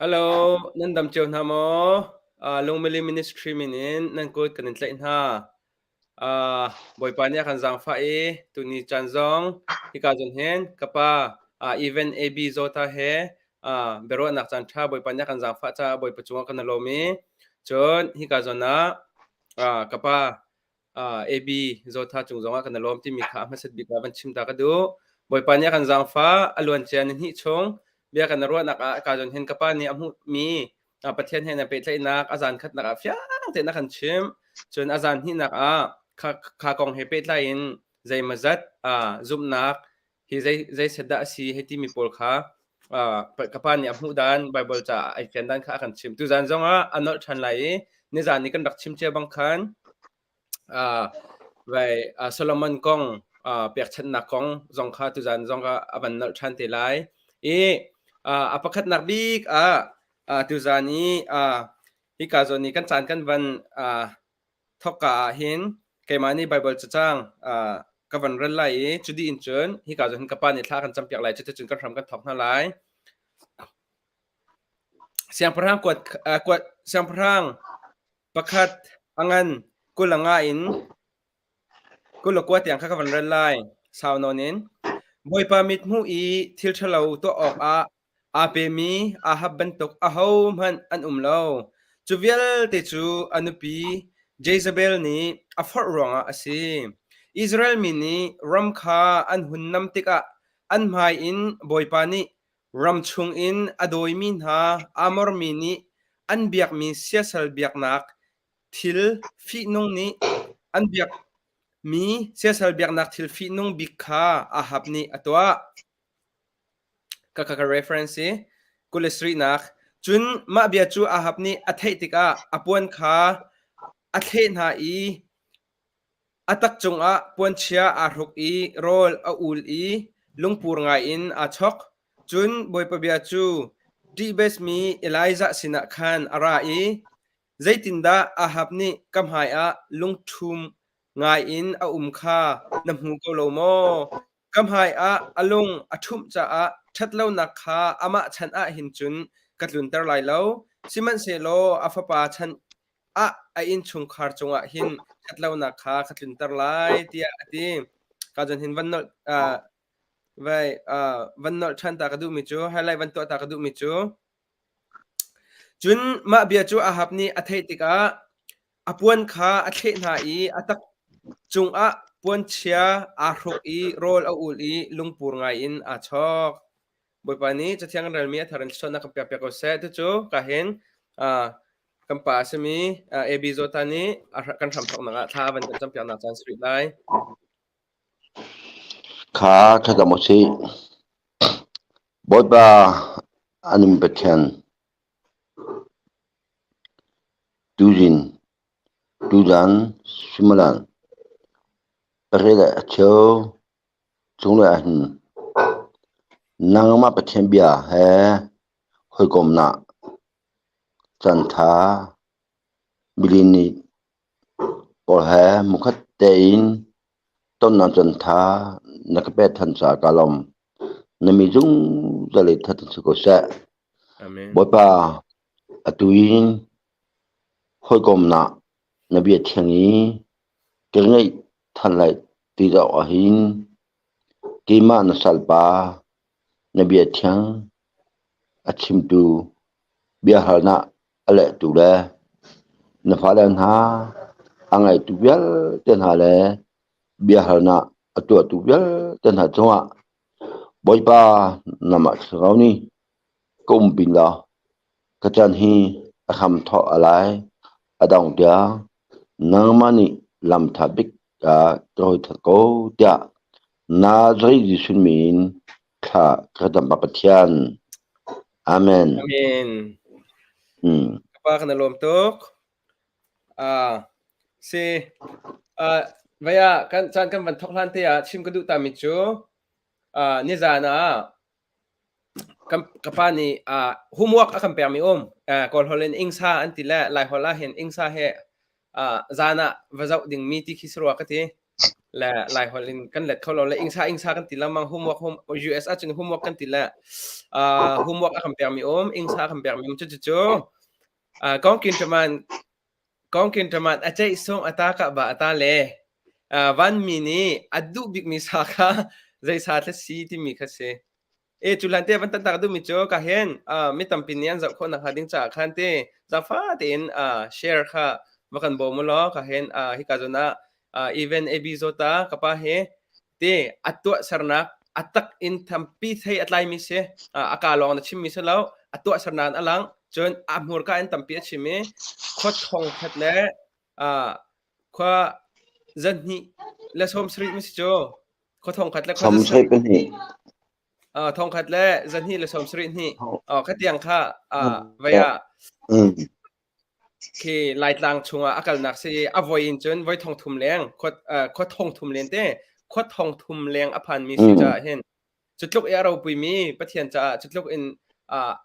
Hello นั่นดำเจียวนะโมลงมาลีมินิสทรีมินินนั่นกูกันนี่เลยนะบ่อยปานเนี่ยกันจังฟ้าตุนีจันจงที่การจนเห็นกับป้าอีเวนต์เอบีโซตาเฮเบโรนักจันทราบ่อยปานเนี่ยกันจังฟ้าจ้าบ่อยประชุมกันนลมีจนที่การจนนะกับป้าเอบีโซตาจงจงกันนลมที่มีข่าวมาเสร็จบิดาบันชิมตากระดูบ่อยปานเนี่ยกันจังฟ้าอลวนเจนนี่ชงเบียกันนรวนักการจนเห็นกับป้านี่มีประเทศเห็นเป็นเลยนักอาจารย์ขัดนักฟิยังเต็นนักขันชิมจนอาจารย์ที่นักข้ากองเฮเปตไลน์ใจมาจัดซุ่มนักที่ใจเสด็จสีให้ที่มีปอลค่ะกับปานนี่พูดดันไบเบิลจะไอเฟนดันข้ากันชิมตุจันจงอันนั้นฉันไลนี่จานนี้กันรักชิมเจ้าบังคันไว้โซโลมอนกองเปียกชันนักกองจงข้าตุจันจงข้าอันนั้นฉันเทไลประคัดนักบิ๊กตุจันนี้ที่การจนนี้กันจานกันวันทอกกาเห็นเกมานี่ไบเบิลจะจ้างกับวันเรนไลจุดดีอินเชนที่การจะเห็นกับปานี่ท่ากันจำเปียกไหลจะจุดกันทำกันทอกนั่นไหลเสียงพระงกวดเสียงพระงประคัดอังันกุลงาอินกุลกวดอย่างข้ากับวันเรนไลสาวนนินบอยปามิดมูอีทิลเชลาตัวออกอาเปมีฮับบันตกฮาวมันอันเลาจูเวลเตจูอนุปีเจซาเบลนี่ฟอร์รองสิอิสราเอลมินี่รัมคาอันหุ่นนำติกะอันหมายอินบอยปานี่รัมชุงอินอดอยมินฮาอามอร์มินี่อันเบียกมีเสียสลเบียกนักทิลฟีนงนี่อันเบียกมีเสียสลเบียกนักทิลฟีนงบิกคาฮับนี่ตัวก็ reference กุลสรีนักจุนมาเบียจูฮับนี่อัฐติกะอปวนคาอัฐนาอีตักจงปวนเชียรุกอีโรลอูลอีลุงปูรงาอินช็อกจุนบอยปเบียจูดีเบสมีเอลิซาสินักขันอาราอีใจตินดาฮับนี่กำหายลุงทุมงาอินคานำหูกโลโมกำหายลุงทุมจะชัดเล่านักขามาฉันหินจุนกัดลุนเตอร์ไลเล่าซิมันเซโลฟปาฉันอินชุงคาร์จงหินชัดเล่านักขากัดลุนเตอร์ไลที่การจนหินวันนไว้วันนฉันตากระดูมิจูให้ไลวันตัวตากระดูมิจูจุนมาเบียจูฮับนี่อัฐติกะปวนขาอัฐนาอีตักจงปวนเชียรุกอีโรลอูลอีลุงปูรงาอินช็อกบอยปานี้จะเที่ยงเรื่องมีทารันชนะกับเปียกเปียกเสร็จจูก็เห็นกัมปัสมีเอบิโซตานี้กันทำทอกนักท่าวันจำเปียกนักจันสตรีทไลน์ขาถ้าจะมาสิบอยปาอันนี้เป็นเช่นดูดันสมลันประเทศเชียวจงเลยนางมาเป็นเช่นเบียเฮหอยกลมนะจันทาบิลินีพอเฮมุขเตอินต้นน้ำจันทานักเป็ดทันสากาลมนมีจุงจะเลยทัดสุกเสะบอยปาตุยนหอยกลมนะนบีเทียงนี้เก่งไงทันไหลตีดอกหินกีมานสัลปานบีเทียงชิมตูเบียหานะอะไรตูเลนฟ้าแลนหาอังไงตูเบียเต็นหาเลเบียหานะตัวตูเบียเต็นหาจังหวะบอยปานำมาสกาวนี้กุมปินละกระจันฮีคำทออะไรดองเดียนางมันนี่ลำทับบิกโดยทะโกเดียนาใจดิสุนมินข้ากระทำปฏิญาณอาเมนป้าขนมตุกสิวายกันจันกันวันทอกลันเตียชิมกระดูตามิจูนี่จานะกับป้านี่หุมวกคัมเปียมิกอลฮอลเลนอิงซาอันติละไลฮอลลาเห็นอิงซาเฮจานะว่าจะดึงมีที่คิสรัวกันที และหลายคนกันเล็ดเขาเราและอิงซากันติละมัง homework home US อาจจะ homework กันติละhomework อาคำเปียมีอิงซาคำเปียมีจู่กองกินจะมันอาจจะส่งอัตากะบะอัตาเลวันมินีอดูบิกมิสาค่ะใจสาทสีที่มีค่ะเสจุลันเตวันตันตากดูมิโจกะเห็นมิตัมปินียนจากคนนักหาดิ้งจากขันเตจากฟ้าเต็นshare ค่ะมากันบ่มุลอกะเห็นฮิกาจุนะevent episode kapa he te atwa sarnak atak in thampi thei atlai mi se akalong na chim mi se law atwa sarnan alang chon amhur ka in tampi chime khot thong khat le khwa zanhi le som sri mi cho khot thong khat le สมใช่เป็นนี่ ทองขัดและจันฮีและสมสรินี่ขัดยังค่ะvia คือไล่ต่างช่วงอากาศนักสิอวัยจนไว้ทองทุ่มแรงขดทองทุ่มเลนเต้ขดทองทุ่มแรงอภันมีสิจะเห็นจุดลุกเราปุยมีปะเทียนจะจุดลุกอิน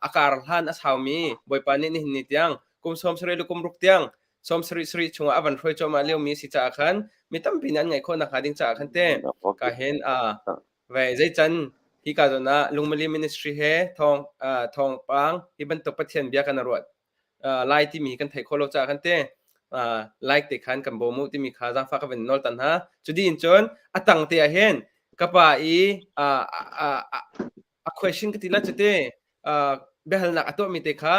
อากาศท่านอาสาวมีบ่อยปานนี้นี่นิดยังกุมสมสริลุกุมรุกยังสมสริช่วงอวันรวยจอมาเลี้ยวมีสิจะขันมีตั้มปีนั้นไงคนนักหาดิ้งจะขันเต้ก็เห็นไว้ใจจันที่การนะลุงมลีมินิสทรีเฮทองปังที่บรรทุกปะเทียนเบียกันนรวดไลท์ที่มีกันไทยโคโลจากกันเต้ไลท์ติดขันกับโบมุที่มีขาจังฟ้ากับเป็นนอลตันฮะจุดนี้จนตั้งเตียเห็นกับว่าquestion ก็ที่ละจุดเต้เบลนักตัวมีเตค่ะ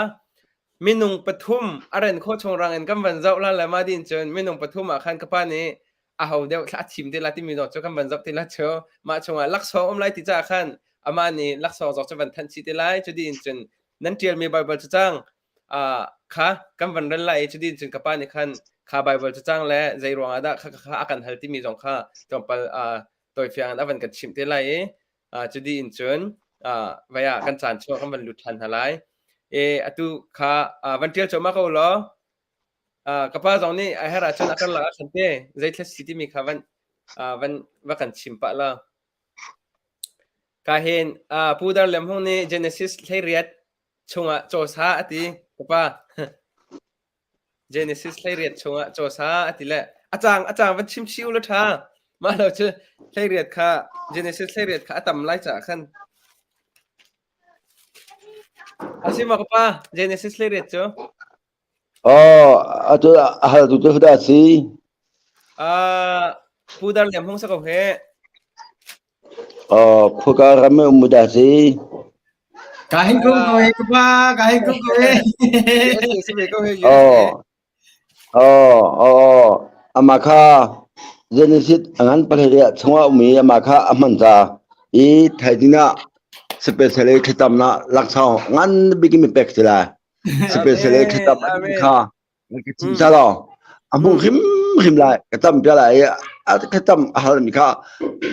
มินุงปฐุมอะไรนโคชงรังเงินกำบันเจ้าละมาดินจนมินุงปฐุมขันกับป้านี้เอาเดี๋ยวละทีมเดี๋ยวละที่มีดอกเจ้ากำบันเจ้าที่ละเชียวมาชงลักษณ์ไลท์ที่จะขันอามานี่ลักษณ์จะเป็นทันทีที่ไลท์จุดนี้จนนั่นเทียมีไบเบิลจะจังค่ะกำวันเรนไลจุดนี้จึงกับป้านี่คันข้าไบเบิลจะจ้างและใจรวงอาดะข้าอาการฮัลที่มีสองข้าจอมปลตัวเฟียงอันวันกันชิมเทไลจุดนี้จนวายกันจานช่วงกำวันหลุดทันหลายอตุข้าวันเที่ยวจอมาเขาล้อกับป้าตรงนี้ไอ้ฮาราชนักละขันเต้ใจเทสซิตี้มีข้าวันกันชิมปะละก็เห็นผู้ดำเนินห้องนี้ Genesis ให้เรียนช่วงโจซาอติป้า Genesis ให้เรียนช่วงโจซาอติแหละอาจารย์วันชิมชิวแล้วท่ามาเราจะให้เรียนค่ะ Genesis ให้เรียนค่ะต่ำไล่จากขั้นอาชิมาป้า Genesis ให้เรียนจ้ะตัวหาตัวได้สิผู้ดำเนินห้องสักเหพวกเราไม่มุดได้สิkahit kung kawin ko pa, kahit kung kawin. Amaka Genesis angan pahiya chunga umi amaka amanta thaidina specially khitamna laksao ngan bigimi pektila specially khitam kha chalo amu him la khitam pala at khitam hal mikha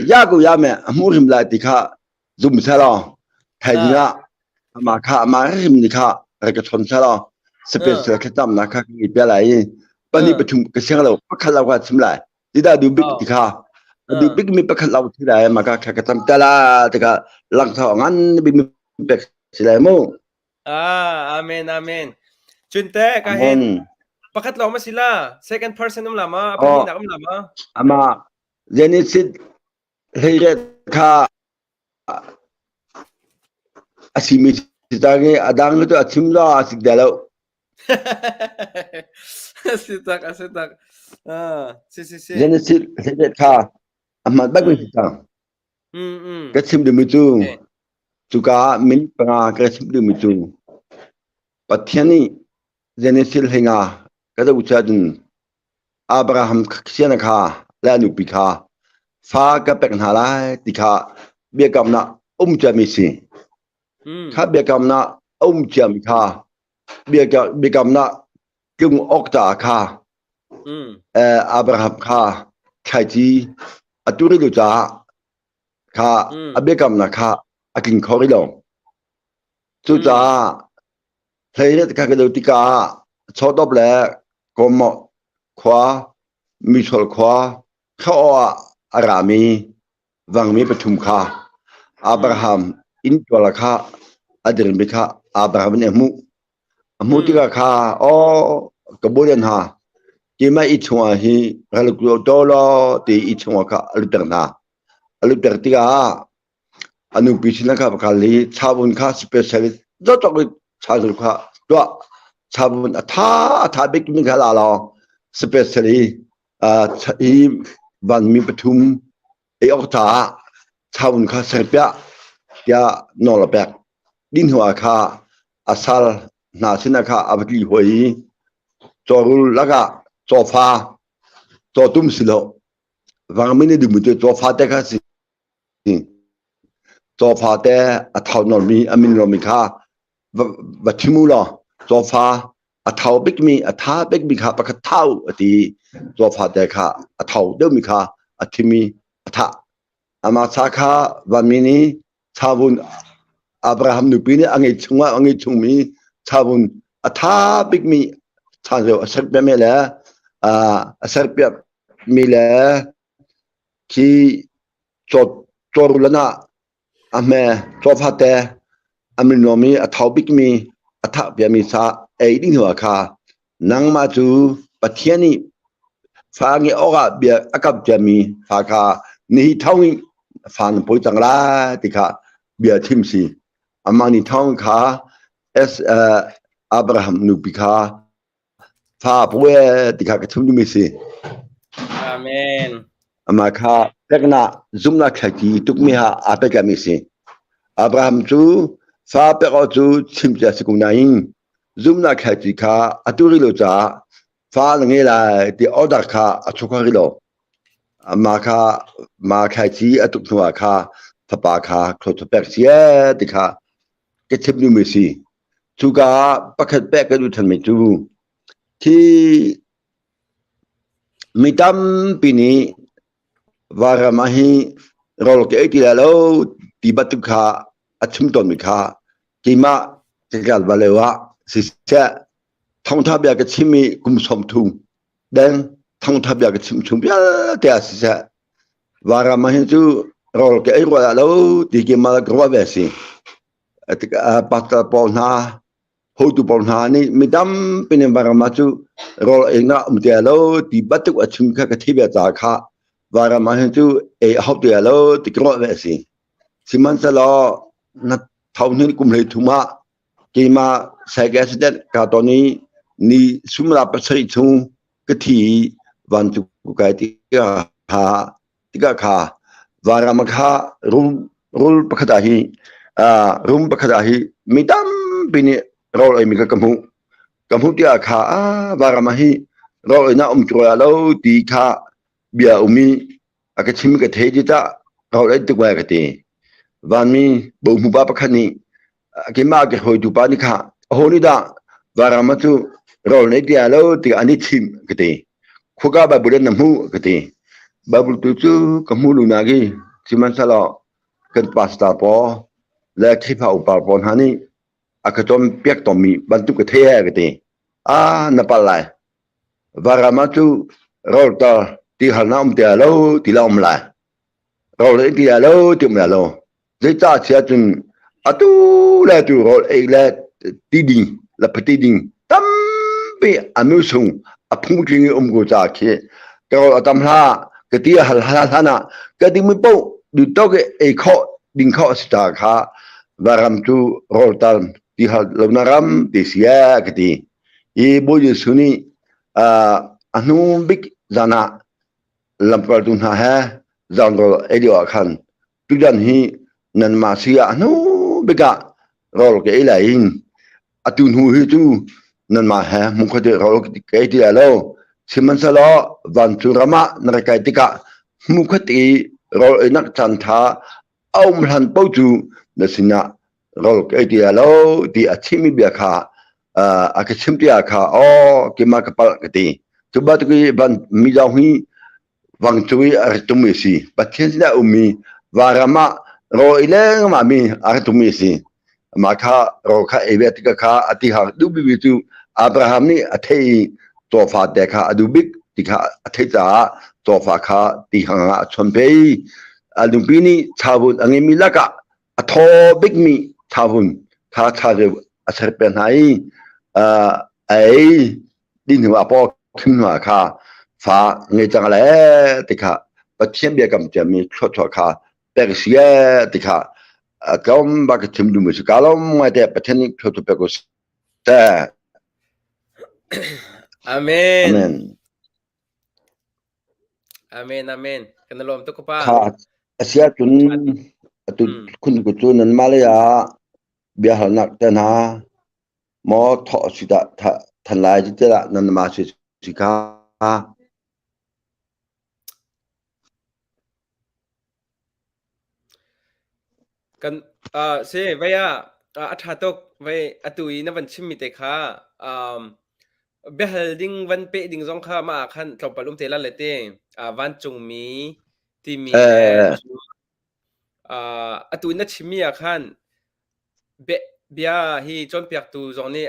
yagu yame amu him la tikha zum salo thaidina amaka amarim nikha ka thon salo special khitam na kha ki palaปันนี้ประชุมกระเช้าเราพักเราก็ชิมเลยที่ได้ดูบิ๊กที่ค่ะดูบิ๊กมีพักเราที่ไหนมาก็แค่กระทำแต่ละแต่ก็หลังทองงั้นบิ๊กมีเป็กสิเลยมั้งอาเมนจุนเต้ก็เห็นพักเราไม่สิล่ะ second person นั่นแหละมาเป็นที่นักนั่นแหละมาอามาเจนิสิตเฮียค่ะอาชิมิสิตาเกอดังก็ตัวชิมล้อสิเดลAsitak. Si. Genesis hedet ka amat bagus kita. Kesim demitu. Juga min pernah kesim demitu. Patiani Genesis hingga kata ucapan Abraham kesian ka lalu pika. Fa kapek halai tika biakamna jamisi. Ka biakamna jamika. Biakamna Kung okta ka Abraham ka kaiti aturi luta ka abekam na ka aking korilong tuta playet ka kedutika chodoble komo kwa misol kwa khawa arami wangmi pathum ka Abraham intola ka adrin bika Abraham ne mu amutika ka kemudian kima ichwa hi haluklo dolo ti ichwa ka aluterna alutertiga anu pisina ka bakali chabun ka specialist jotok chadul ka to chabun atha big mi khala lo specialist i ban mi pathum e okta chabun ka serpya ya nolapek din huwa ka asal na sina ka abli hoi chorul laga chofa chotum silo wangmini dumute chofa te ka si chofa te athau normi amin normi kha bathimulo chofa athau bigmi atha bigmi kha pakhathau ati chofa te kha athau demi kha athimi atha ama sakha wangmini chabun Abraham nupini angi chungmi chabun atha bigmi chajo asarpya mele asarpya mele ki chorulana ame chofate aminomi athau bigmi atha pyami sa aiding huwa kha nangma chu pathiani fangi oga bia akap jami fa kha ni thawi fan poi changla tikha bia thimsi amani thong kha as Abraham nupika fa pwe tikha ka thum mi si Amen. ama kha pekna zumna khaki tukmi ha apeka mi si Abraham chu fa pe ko chu chimja sikunain zumna khaki kha aturi lo cha fa nge la ti order kha achukari lo ama kha ma khaki atukwa kha thapa kha khotopek sia tikha ke thimnu mi si chuga pakhat pe ka du than mi chu thi mitam pini varamahi rol ke etilo tibatuka achumton mikha kima tegal balewa sisa thongthabya ke chimi kumsom thu den thongthabya ke chimchum ya te sisa varamahi chu rol ke etilo tikima gwa besi pasta polna hotu polna ni midam pini varamachu rol ina umtelo tibatu achumka ke thibya cha kha varamahi chu e hoptelo tikro besi siman salo na thawni kumhlei thuma kima sagasden ka toni ni sumra pasai chu kathi wantu ka ti ha tika kha varamakha rul pakhadahi rum pakhadahi midam bini rol ai mika kamu tia kha varamahi rol ina umtroalo ti kha bia umi akachim ka theji ta rol ai tikwa ka ti vanmi bo mu ba pakhani kima ke hoi tu pa ni kha honi da varamatu rol ne dia lo ti ani chim ka ti khuga ba bulen namu ka ti babul tu chu kamu lu na gi siman salo kan pasta po la khipa upar pon hani akatom pek tomi bantu ka the ka ti napalai varamatu rol ta ti halnam te lo ti lom la rol ti lo ti mla lo zai ta chia chun atu la tu rol e la ti ding la pati ding tam pe amu sung aphu jing go cha khe ka atam ha ka ti hal hana ka ti mi po du to ke e kho ding kho sta kha varam tu rol tal ti hal lonaram ti sia ka ti e bo je suni anu big zana lampar tu na ha zangro edio khan tu jan hi nan ma sia anu bega rol ke ilain atun hu hi tu nan ma ha mu khode rol ke ti alo siman salo van tu rama na kai tika mu khati rol enak chan tha au mhan po tu na sina rol ke ti alo ti achimi bia kha akachim ti kha o ki ma ka pal ke ti tu ba tu ban mi jaw hi wang chui artumi si pathian na umi varama ro ileng ma mi artumi si makha ro kha ebetika kha ati ha du bi tu Abraham ni athei to fa de kha adu big tikha athei cha to fa kha ti hanga chonpei adu bini chabun angi milaka atho big mi chabun tha tha de asar pe nai ai din wa po ขึ้นมาค่ะฟ้าเงยจังอะไรติค่ะประเทศเบียกำจะมีทศค่ะแต่เสียติค่ะก็บักทิมดูมือสกาลไม่ได้ประเทศนี้ทศเปกุสแต่ อาเมน amen อาเมนอาเมนกันนลมตุกป้า ค่ะเสียจนตุคุณกุจุนันมาเลยอ่ะเบียร์หนักแต่นะหมอทอสิตาทันลายจิตละนันมาสิค่ะ กันเซ่ไว้อะอัฐาตกไว้อตุยนวันชิมมิเตค่ะเบลดิ้งวันเปดิ้งซองค่ะมาคันตบปลุมเทลันเลเตวันจงมีที่มีแลอตุยนัดชิมีอะคันเบียฮีจอมเปียกตูจงนี้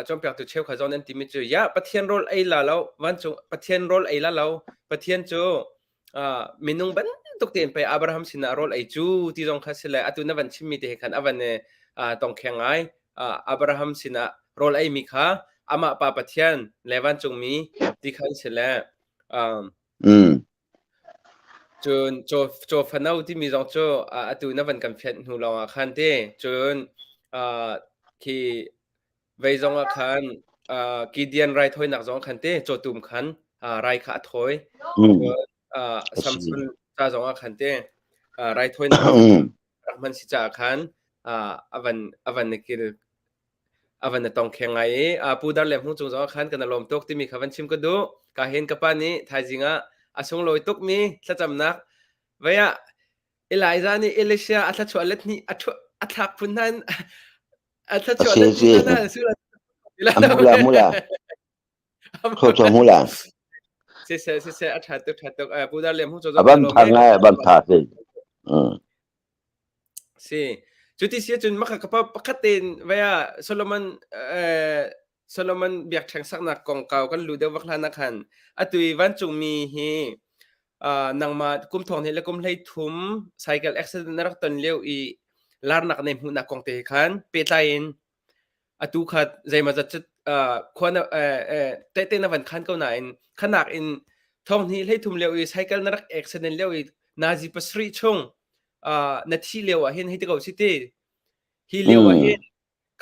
จอมเปียกตูเชลขจรนั้นที่มิจูยะปะเทียนโรลไอลาแล้ววันจงปะเทียนโรลไอลาแล้วปะเทียนจูมินุงบันตุกเตียนไปอับราฮัมสินาโรลไอจูที่จงคัสเลอตุนวันชิมีเตคันอวันเนตองแข่งไออับราฮัมสินาโรลไอมิค่ะอามาปาปะเทียนเลวันจงมีที่คันเสเลจนโจฟันเอาที่มีจงโจอตุนวันกันเพียนหูลองคันเตจนที่ไว้จงคันกีเดียนไรถอยนักจงคันเตโจตุมคันไรขาถอยจนซัมซุนจ้าจงคันเตไรถอยนักมันสิจ้าคันอวันนกิลอวันนตองแข่งไงปูดาร์เลมหุ่งจงจงคันกันลมตกที่มีขวันชิมก็ดูกาเห็นกับปานี้ทายจริงอาชงลอยตกมีสัจำนักไว้เอลไอซานี่เอลิเชียอัตชวเล็ตนี่อัตทักพุนนั้นอัตชวเล็ตนี่นั่นสุดmula khocho mula เสียอัตทักปูดาร์เลมหุ่งจงจง aban thanga aban thase siจุดที่เสียจนมักกับปกติไว้โซโลมอนโซโลมอนเบียกแข่งสักนักกองเก่ากันรู้เดียววัคลานักขันตุยวันจงมีฮีนางมากุมทองเฮลกุมเลยทุ่มไซเคิลเอ็กซ์เซนนักตันเลี้ยวอีลาร์นักในหุ่นนักกองเตะขันเปตายน์ตุขัดใจมาจะควรเตะนวันขันก็นายขนาดอินทองนี้เลยทุ่มเลี้ยวอีไซเคิลนักเอ็กซ์เซนเลี้ยวอีนาจิปัสรีชงนาทีเลี้ยวเห็นให้ที่เขาสิเตฮีเลี้ยวเห็น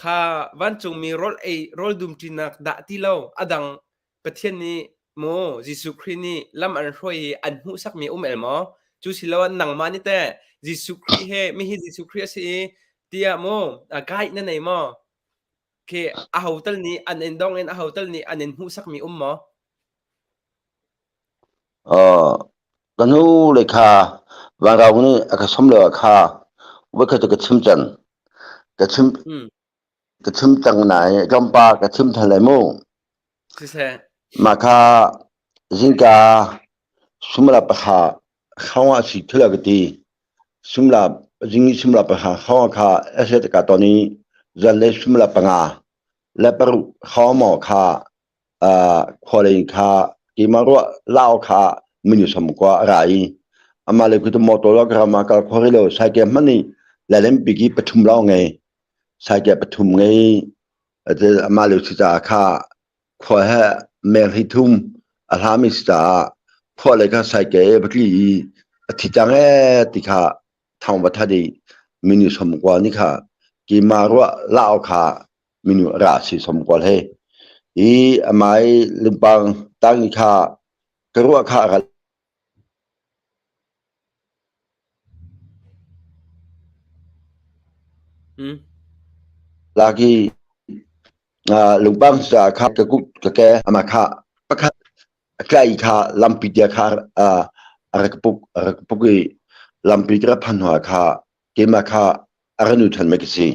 ข้าวันจงมีโรลดุมจีนักด่าที่เราอดังประเทศนี้โมจิสุครีนี่ลำอันช่วยอันหูสักมีเอลมอจูสิแล้วนังมานี่แต่จิสุครีเฮไม่ให้จิสุครีสิเตียโมไกด์นั่นไงโมเคอาหูตัลนี้อันเอ็นดองเอ็นอาหูตัลนี้อันเอ็นหูสักมีมอกันหูเลยค่ะวันเรานี่ก็สมเลยค่ะว่าเขาจะกระชิมจันกระชิมจังไหนจอมปากระชิมทะเลมู่มาค่ะจิงกาสมรับปะเขาว่าสิเท่ากันดีสมรับจิงสมรับปะเขาว่าค่ะเอเสตกาตอนนี้จะเล่สมรับปะงาและปรุเขาหมอค่ะคนเองค่ะที่มารู้เล่าค่ะมันอยู่สมกว่าอะไรอามาเลยคือมอตัวเรากระมาการคุยเลยใช้เกมมันนี่แล้วเล่นปีกี้ประชุมเราไงใช้เกมประชุมไงแต่อามาเลยสิจ้าค่ะคุยให้เมลให้ทุ่มอาหารมิสจ้าพอเลยก็ใช้เกมปีกี้ที่จังติค่ะทางวัฒนธรรมมันอยู่สมกว่านี่ค่ะที่มารู้เล่าค่ะมันอยู่ราศีสมกว่าเลยอีอามาลิมปังตั้งนี่ค่ะก็รู้ค่ะlagi lubang sa kha ka ku ka ke ama kha pakhat kai kha lampi dia kha arakpuk lampi tra phanwa kha kema kha aranu than mekisi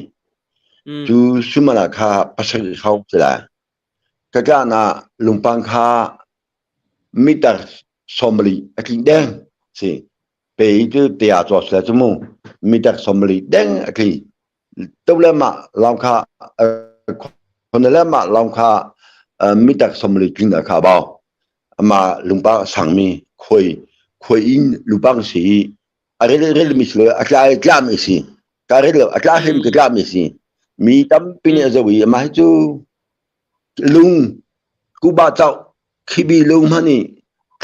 tu sumana kha pasal khau sila ka na lumpang kha mitar somli akin deng si pe tu tia zo sa tumu mitar somli deng aki đâu lên mà làm khá còn lên mà làm khá mi đặc sầm lịch kinh là khá bao mà lùng bang sang mi khơi in lùng bang sĩ à cái mi sửa à cái mi sĩ cái thêm cái mi sĩ mi tắm pin ở dưới mà chú lùng cú ba cháu ခိဘီလုံးမနီ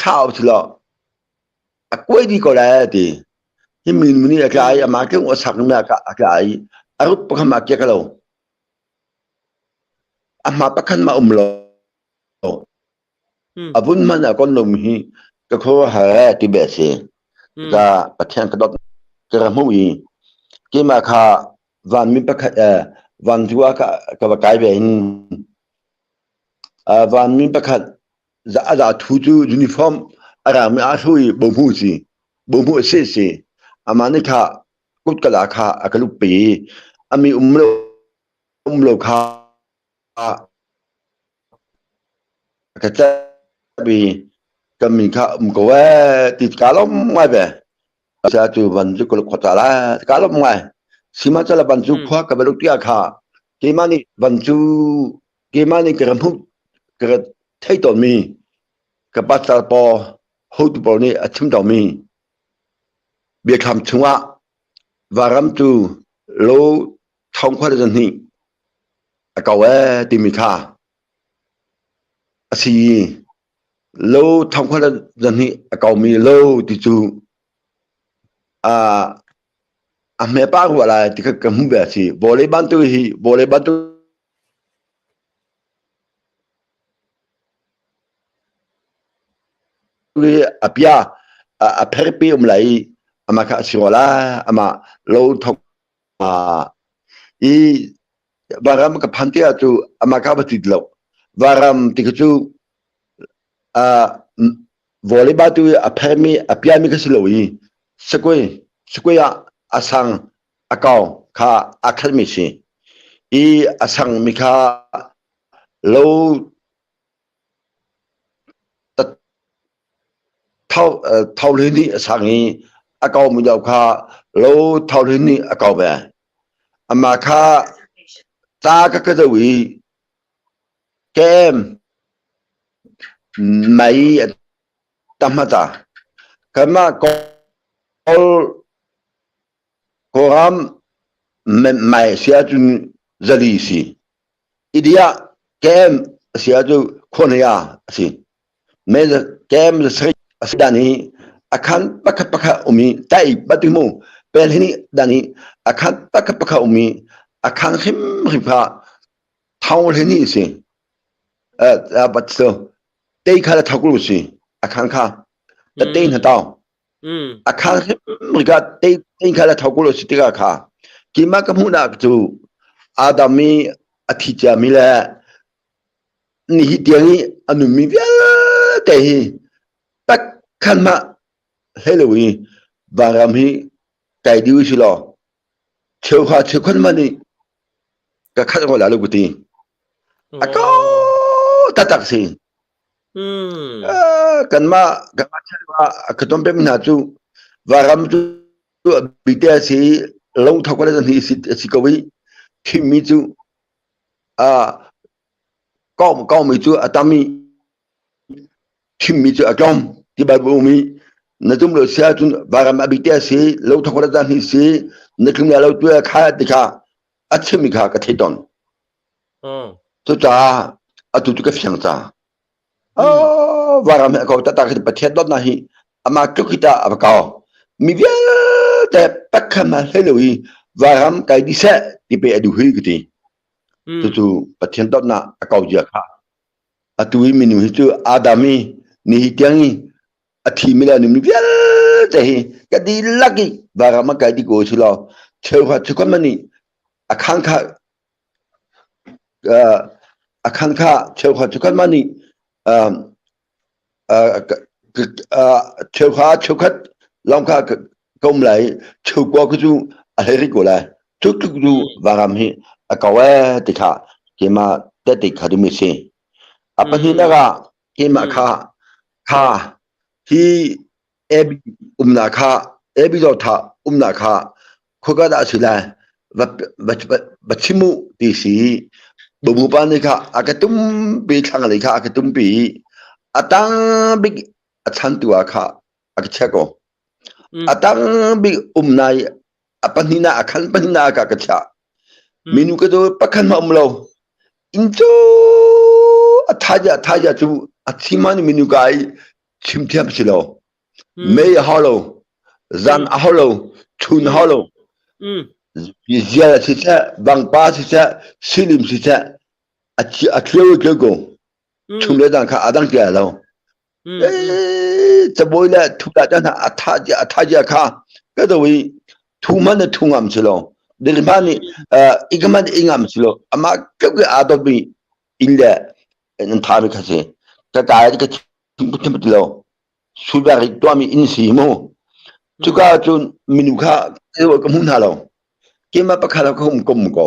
ခောက်ချလောအကွေးဒီကိုလာတဲ့ဟိမင်းမနီအကအိအမကင်းဝဆက်နမကအကအိအရုပ်ပခမကကလောအမပခန်မလောအဘုန်မနာကွန်လုံးဟိကခေါ်ဟာတိဘက်စီဒါပထန်ကတော့ကရမှုဤကိမခါวันมีประคัดวันที่ว่ากับกายเป็นวันมีประคัดจะทูจูยูนิฟอร์มอะไรไม่อาช่วยบ่มหูสิบ่มหูเสียสิอามานี่ค่ะกุดกะลาค่ะอากลุปีอามีโลค่ะก็จะบีก็มีค่ะก็ว่าติดกาลมไม่แบบจะจูวันที่ก็ขอตาละกาลมไม่Sima cala bantu kuah kabeluk dia kah, gimana bantu gimana keramuk kerat thaiton mi, kebatal po hot po ni acim tau mi, biar kam cuma varam tu lo thong kuah dan ni, kau timika, asi lo thong kuah dan ni kau mi lo tisu, ame pa wala tika kamu biasi boleh bantu apia aperpi umlai amaka sirola ama lo thok i varam ka phantia tu amaka batidlo varam tikchu boleh bantu apermi apia mi kasiloi sekoi asang akau ka akademisi i asang mika lo thau lini asangi akau mi dau ka lo thau lini akau ba amaka ta ka ka dawi kem mai tamata kama ko Koram mai siatu zalisi. Idia kem siatu konia si. Meza kem seri asidani akan pakapaka umi tai batimu pelhini dani akan pakapaka umi akan himripa taulhini si. Batso tei kala thakulu si akan ka tei na tao. Akan mereka tinggal thakulu setiga kah, kima kamu nak tu adami atija mila ni tiangi anu mivia tehi tak kan ma heloi barami kai diu silo chukhan mani kakhat ko lalu guti akau tatak si kan ma cewa ketompe minatu varam tu bidya si long thau kala ni si kawi thimi tu kau mi tu atami thimi tu akom ti ba bumi natum lo sia tu varam bidya si long thau kala ni si nakum la lo tu kha dikha achimi kha ka thaiton tu cha atu tu ka fyang cha varam kau ta khit pathet dot nahi ama tukita abakau mi via te pakama heloi varam kai disa tipe adu hui kiti tu pathet dot na akau ja kha atui minu hitu adami ni hitiangi athi mila ni mi via te hi kadi lagi varam kai di go silo cheuha chukamani akhanka cheuha chukamani chukhat longkha công lại chụp qua cái chú aheri của lại chụp chụp chú varam hi akawa tikha kema tete khadumi se apa hi naga kema kha hi ebi ebi do tha kha khoga da sila bachimu ti si bubu pa ni kha akatum bi thang le kha akatum bi atang big athantua kha akchako atang big umnai apanina akhan panina ka kacha minu ka do pakhan ma umlo injo athaja chu ที่มันมีนุกายชิมเทียมสิโลไม่ฮัลโหลจันฮัลโหลชุนฮัลโหลยิเซียสิเซบังป้าสิเซซิลิมสิเซอัคเลวกงชุนเลดังข้าอดังเจ้าเราจะบ่อยเลยทุกท่านอัฐาจะข้าก็ต้องวิทุกมันทุกงามสิโลเดี๋ยวมันอีกมันอีกงามสิโลอามาก็คืออาดบีอินเดียนั่นทาริคัสเซ่ก็กลายเป็นทิ้งพุทธมติโลสุดยอดตัวมีอินซีโมทุกการจุนมินุข้าเรียกว่าก็มุ่งหาเราเกี่ยมาประคัดเราก็มุ่งมุ่งก็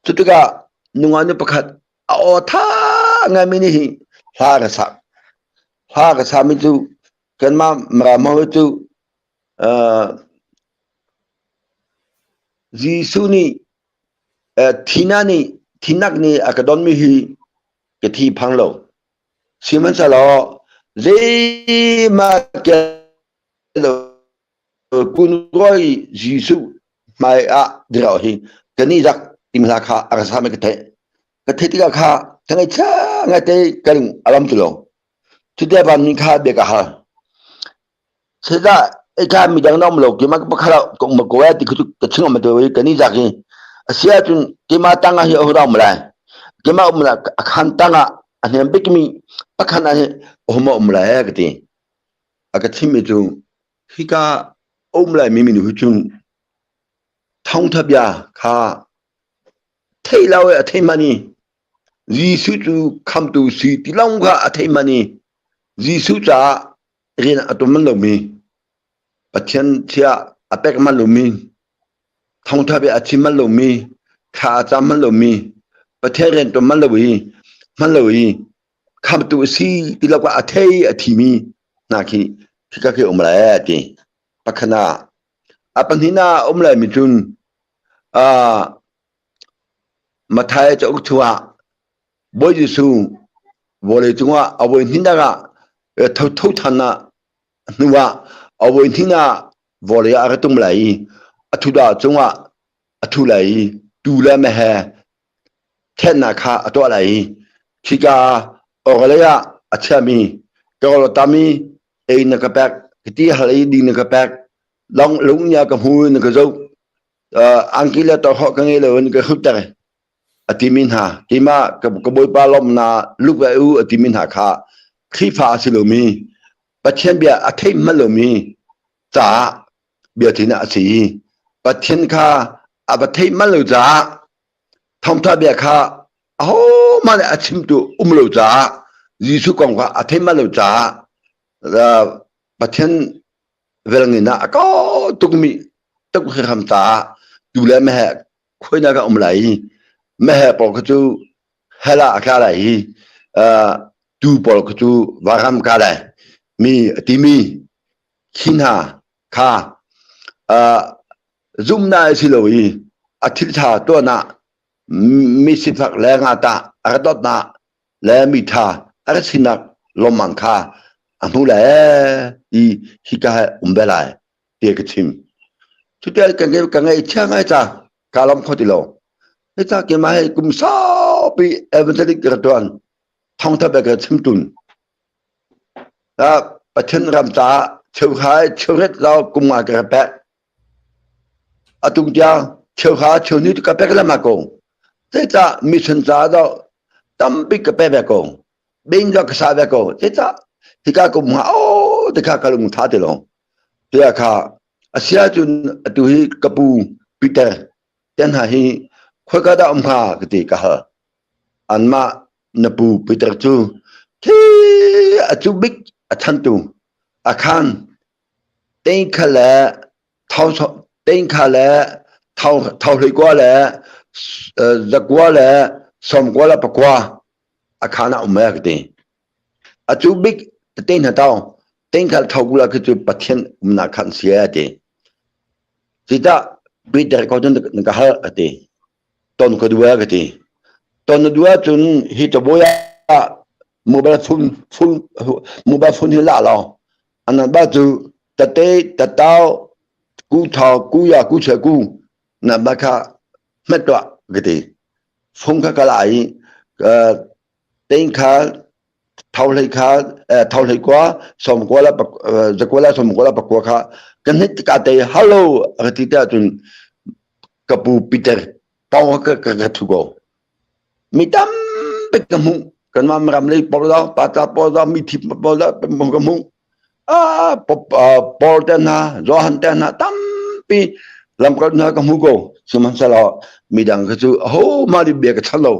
ทุกการนุ่งอันนี้ประคัดเอาท่าไงไม่นี่ลากระสับมิจูกันมามาจูจีซูนี่ทีนักนี่อากาศดอนมีฮีกที่พังโลสิมันจะรอเรมาเกลกุนร้อยจีซูไม่เดี๋ยวฮีกันนี่จักติมลาคาอากาศไม่กระเทที่ก็ข้าทั้งไอ้ช่างไอ้เตะกันอารมณ์ตุลงทุกเดือนนี้ข้าเด็กข้าเสียดายไอ้ข้ามีดังน้องโลกที่มันก็ข้าก็มาโกยที่คือจะชิงออกมาตัวกันนี่จักฮีเสียจนที่มาตั้งให้เอาเราไม่ได้ที่มาไม่ได้ขันตั้งอันนี้เป็นกี่มีปักขันอันนี้เอามาไม่ได้ก็ที่อากาศที่มีจุนที่ข้าเอาไม่ได้มีหนูจุนท่องทับยาข้าเที่ยวเที่ยวมันนี่จีสุจูคำตูสีที่ลงข้าเที่ยวมันนี่จีสุจ้าเรียนอัตมันลมีปัจจัยเชียอเปกมันลมีท่องทับยาที่มันลมีข้าจำมันลมีประเทศเรียนตัวมันลมีคำตูสีที่เราว่าเที่ยวที่มีนักที่ก็คืออมไรที่ปัจขณะปัญหาอมไรมิจุนมาไทยจะอุทวะบ่อยสูงบ่เลยจังว่าเอาไว้ที่นั่นก็ทุกท่านนะนึกว่าเอาไว้ที่นั่นบ่เลยอะไรตุ้มไหลทุดาจังว่าทุไหลดูแลไม่แห่แค่นาคาตัวไหลที่กาออกเลยอะเชื่อมีก็เราตามีเองนักแบกที่หาเลยดีนักแบกลองลุงยากับหูนักเจ้าอังกฤษแล้วต่อเขากันเลยเลยนักขุดแต่atimin ha kima kaboi palom na luk u atimin ha kha khifa silomi pathian bia athai malomi cha bia thina asi pathian kha abathai malo cha thomtha bia kha aho mane achim tu umlo cha jisu kong kha athai malo cha pathian velangina ko tukmi tuk kham ta dule me khoina ka umlaiไม่ให้ปอกจูเฮล่ากันเลยดูปอกจูวารัมกันเลยมีที่มีขินหาข้าซุ่มนายสิโลยอาทิตย์ชาตัวน่ะมีสิทธิ์แรงอาตาอะไรต่อน่ะแรงมีท่าอะไรสินักลมมังค่าอันนู้นแหละอีฮิกาเบลายเด็กชิมทุกอย่างกันไงเชื่อไงจ้าการล้มข้อที่โลkita kemai kum sapi eventually keratuan thong tha be chim tun da pathen ram ta cheu khai cheu ret lao kum ma ka pe atung ja cheu kha cheu ni ka pe la ma ko te ta mission za do tam bi ka pe be ko bin jo ka sa be ko te ta ti ka kum ma o te ka lung tha te lo te ka asia chun atu hi kapu peter ten ha hi khoi ka da kha kati ka ha anma napu peter chu thi achu big athan tu akhan tein khala thau hlei kwa le zakwa le som kwa la pakwa akhana umma kati achu big tein ha taw tein khal thau kula ka chu pathian umna khan sia te sita peter ko den ka ha ati ton ko dua kati ton dua chun hi to boya mobile phone hi la lo anan ba chu tate tatao ku thao ku ya ku che ku na ba kha met wa kati phone ka lai ten kha เท่าไรค่าเท่าไรกว่าสมกว่าละจะกว่าละสมกว่าละปกว่าค่ากันนิดกาเตะฮัลโหลอะไรที่เดียวจนกับปูปีเตอร์ป้องก็ถูกเอามีตั้มเป็นกมุกันมารำเลยปอลปาตาปอลมีทิพปอลเป็นกมุปอลเตนะจอหันเตนะตั้มปีลำกันนะกมุก็สมัยสละมีดังก็คือโอ้มาดิเบียกชันเรา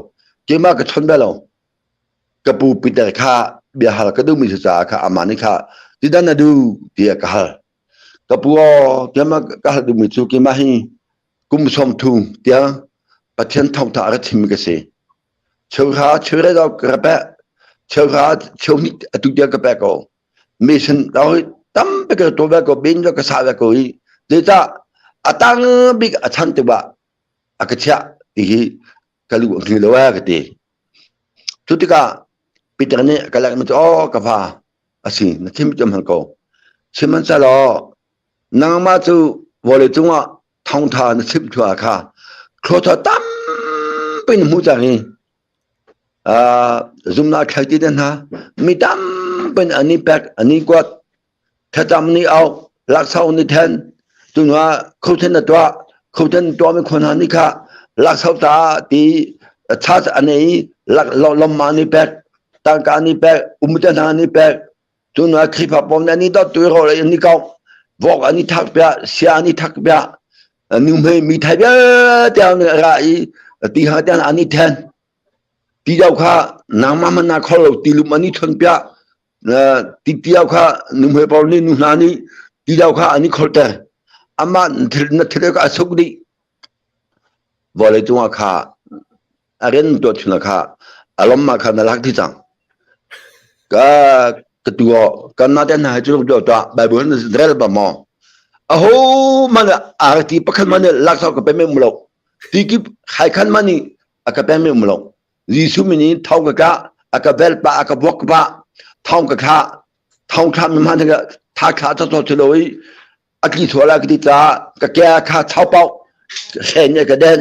เกี่ยมากชันเบลเรากับปูปีเตอร์ข้าเบียร์ก็ดูมีศึกษาข้าอามานิข้าที่ด้านนั้นดูเดียกฮัลกับปูเกี่ยมากฮัลดูมีสุกิมาฮีกุมสมทุงเดียประเทศท่องทางรัฐมิกเสเชื่อข้าเชื่อได้เรากระเปะเชื่อข้าเชื่อนี่ตุกเดียกระเปะก็มีสิ่งเราตั้มไปกับตัวเบก็บินก็สาวก็อีเดี๋ยวอาตังบิกอาชันตัวอากาศที่กัลูกที่เราว่ากันดีทุกท่าปีเตอร์เนี่ยก็เลยมันจะกับว่าสิ่งนั้นที่มันจะมันก็สิ่งมันจะรอนางมาจูวอลเลตุงะท่องทานสิบชั่วค่ะครอตั้มเป็นหูจังนี่ซุมนาใครที่เดินฮะมีตั้มเป็นอันนี้แปลกอันนี้กว่าถ้าจำนี้เอาลักษณะนี้แทนจุนว่าเขาเช่นตัวเป็นคนอันนี้ค่ะลักษณะที่ชาติอันนี้ลักลมมานี่แปลกต่างกันนี่แปลกมุจนานี่แปลกจุนว่าคลิปผมอันนี้ตัวตัวเราอันนี้เขาบอกอันนี้ทักเปียเสียอันนี้ทักเปียนุ่มให้มีไทยเปียเจ้าเนี่ยอะไรที่หาเจ้าอันนี้แทนที่เจ้าข้าน้ำมันน่าขอเราที่ลุมันนี่ชนเปียที่เจ้าข้านุ่มให้ปอนี่นุ่มนานี่ที่เจ้าข้าอันนี้ขอแต่อามานัทเรก็สุกดีบอกเลยจังว่าข้าอะไรนั่นตัวชุนข้าอารมณ์มาข้าน่ารักที่จังก็ตัวกันน่าจะน่าจะรู้ตัวแบบนั้นเรื่องแบบมั้งโอ้โหมันอะไรที่พักมันลักษณะก็เป็นไม่หมดที่กิบใครขันมันนี่ก็เป็นไม่หมดยิสุมินี่ท้องก็เบลปะก็บวกปะท้องข้ามันก็ท่าขาจะตัวเฉลยอากิสวลากิติตาก็แก่ข้าเท้าเป้าเส้นเนี่ยก็เด่น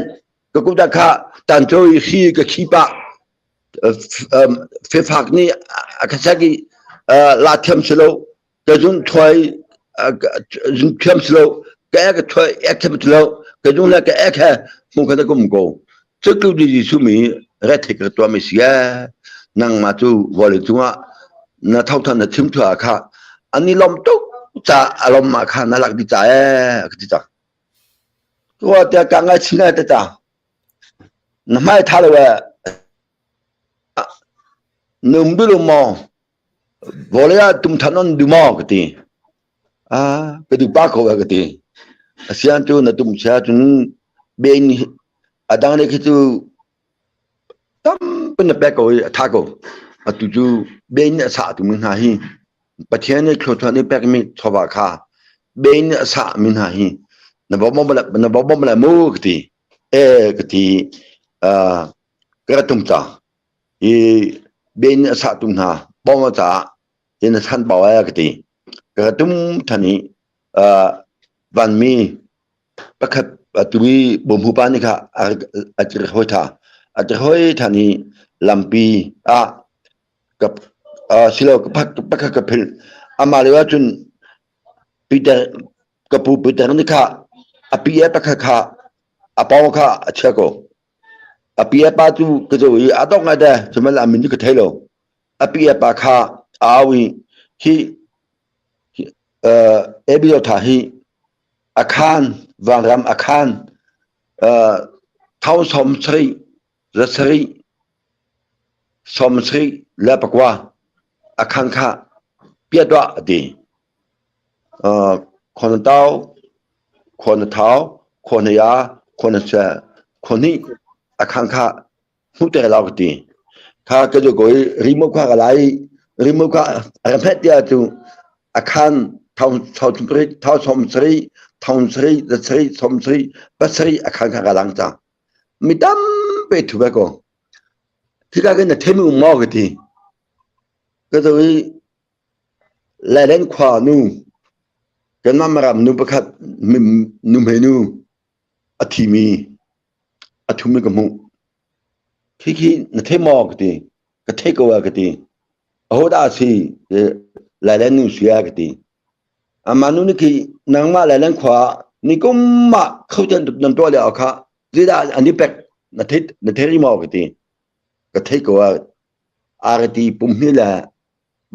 ก็กุฎาข้าตันโจยขี้ก็ขี้ปะเฟฟักนี่ก็ใช่กี่ลาเทียมสโลก็จุนถอยจุนเทียมสโลก็เอ็กถอยเอ็กเทียมสโลก็จุนแล้วก็เอ็กแค่มุขนั้นก็มุกจะกลุ่มที่สุมีเรติกตัวไม่เสียนั่งมาจู่วอลเลตุงะน่าเท่าทันน่าชิมชัวข้าอันนี้ลมตุกจะอารมณ์มาข้าน่ารักดีจ้าก็ดีจ้าตัวเดียกังไงชิงไงแต่จ้าน้ำไม่ท่าเลยนุ่มดูลมวอลเลยตุ้มถนนดูมอก็ดีก็ดูปากเขาก็ดีเสียงจูนตุ้มเสียจูนเบนดังนี้คือตั้มเป็นแบบก็ท่าก็ตุจูเบนสาตุมินหาฮีประเทศนี้ครอบครัวนี้แบบมีชาวบ้านข้าเบนสามินหาฮีนบบ่มาละมูกตีก็ตีกระตุ้มจ้าเบนสาตุมหาบ่มาจ้าเห็นท่านบอกว่าก็ตีกระตุ้มท่านี้วันมีประคับตุยบ่มหูปานี่ค่ะอาจจะห้อยท่านี้ลำปีกับสิโลกับพักกับเพลอามาเลยว่าจนปีเตอร์กับปูปีเตอร์นี่ค่ะปีเอพักค่ะปาวค่ะเชื่อก็ปีเอปาจูก็จะวิ่งต้องไงเด้จะมาละมินก็เทโลปีเอปาค่ะวิฮีบิโอท่าฮีอาคารวางรำอาคารเท้าสมศรีรัศรีสมศรีและปกว่าอาคารข้าเปียดว่าดีคนเท้าคนยาคนเสือคนนี้อาคารข้ามุตเตอร์เราก็ดีข้าก็จะgoรีโมทข้าอะไรรีโมทข้าอะไรเพชรเดียวจูอาคารเท้าสมศรีทองศรีรัศรีสมศรีปัสรีอาคารข้ากำลังจ้าไม่ตั้มไปถูกไหมก็ที่ก็เนี่ยเทมิอุโมก็ดีก็จะวิ่งเล่นขวานูกันน้ำมันรำนูประคับนูเมนูอธิมีกับมุที่เนี่ยเทมอก็ดีก็เทกว่าก็ดี好大是来来努学个的，啊嘛努你去能嘛来来夸，你讲嘛口见能多了卡，这daอันนี้เป็กนาทีรีมอ个的，个ที个อา个的ปุ่มนี่แหละ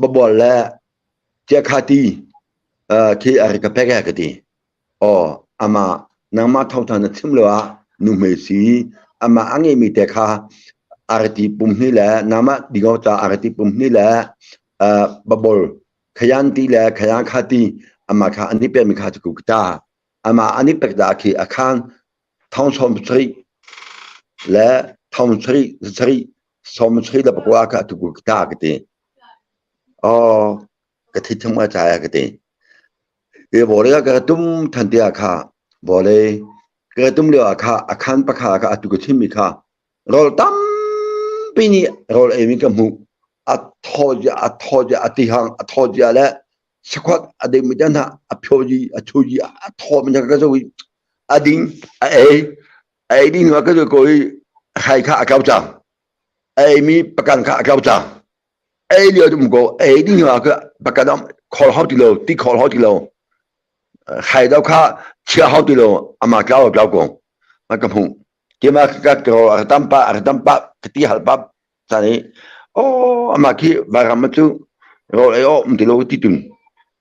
บบอลแล้วเจ้าขาดีที่อะไรก็เป็ก个的，อ๋ออามานังมาท่องทานทิมเลยนุ่มสีอามาอังเอมีแต่ขาอาร์ติปุ่มนี่แหละน้ำมาดีกว่าจะอาร์ติปุ่มนี่แหละบบอลขยันตีแหละขยันขาดีอามาขาอันนี้เป็นมีขาจุกตาอามาอันนี้เป็นดาคีอาคารท่องสมศรีและท่องศรีสมศรีแล้วบอกว่าขาจุกตาก็ดีอ๋อกที่ทำมาใจก็ดีบอกเลยก็ตุ้มทันทีอาคาบอกเลยก็ตุ้มเลี้ยอาคาอาคารปะขาอาจุกที่มีขาเราตั้มปีนี้เราเองมีกำมืออัทอจอติหังอัทอจแล้วสักวันอดีตมันจะน่ะอภิโภจีอชูจีอัทอมันจะก็จะวิอดีตไอ้นี่มันก็จะคุยใครข้าเก่าจังไอ้มีประกันข้าเก่าจังไอ้เรื่องที่มันก็ไอ้นี่มันก็ประกันขอ好几楼ตีขอ好几楼ใครเราข้าเชื่อ好几楼อามาเก่ามันก็พูดKima kalau ada tempat ketika halbab sana, oh amaki barang itu kalau mesti lo titun,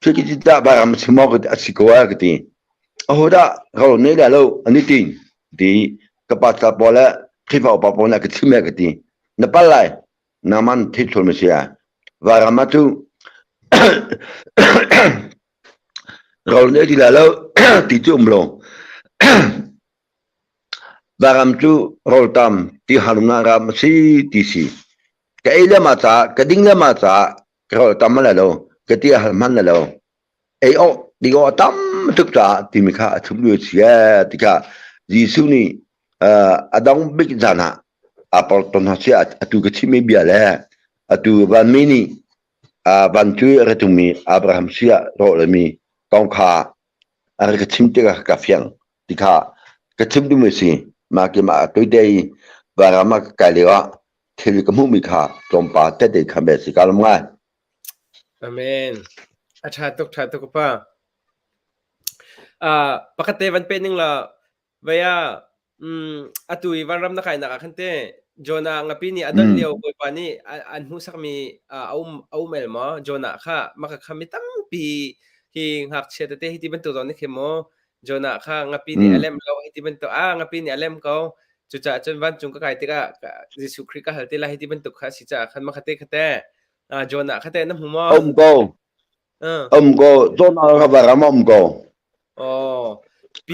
jadi kita barang semua kita asikoa kita, oh dah kalau ni dah lo anitin di kepada bola kita apa pun nak kita kita, nampak lah, naman titul Malaysia, barang itu kalau ni tidak lo titul belum. Barang tu rotam di haruna ram si tisi. Keila mata, kedingla mata, kalau tamal lalu, ketia halman lalu. Di tam tukta di mika atublu sia tika Yesus ni adang big jana apa tonhasia atu kecimi biala atu ban mini bantu retumi Abraham sia rolemi tongka ar kecim tiga kafiang tika kecim du mesi makin tôi đây và làm cái liệu thì cái mục mình khá trong ba tết để tham gia sự kiện ngay. Amen. Acha tuk pa. Pakate van pening la vaya atui van ram na kai nakakante Jona ngapi ni adon liaw ko pa ni anhu sa kami aumel mo Jona ka makakamitang pi hing hak chet te hiti bantu don ni kemo Jona ka ngapi ni alem law hiti bantu ngapi ni alem ko chucha chon van chung ka kai tika Jesu Christ ka halti la hiti bantu ka sicha khan makate kate Jona kate nam humo ông cô Jona ka ba ram ông cô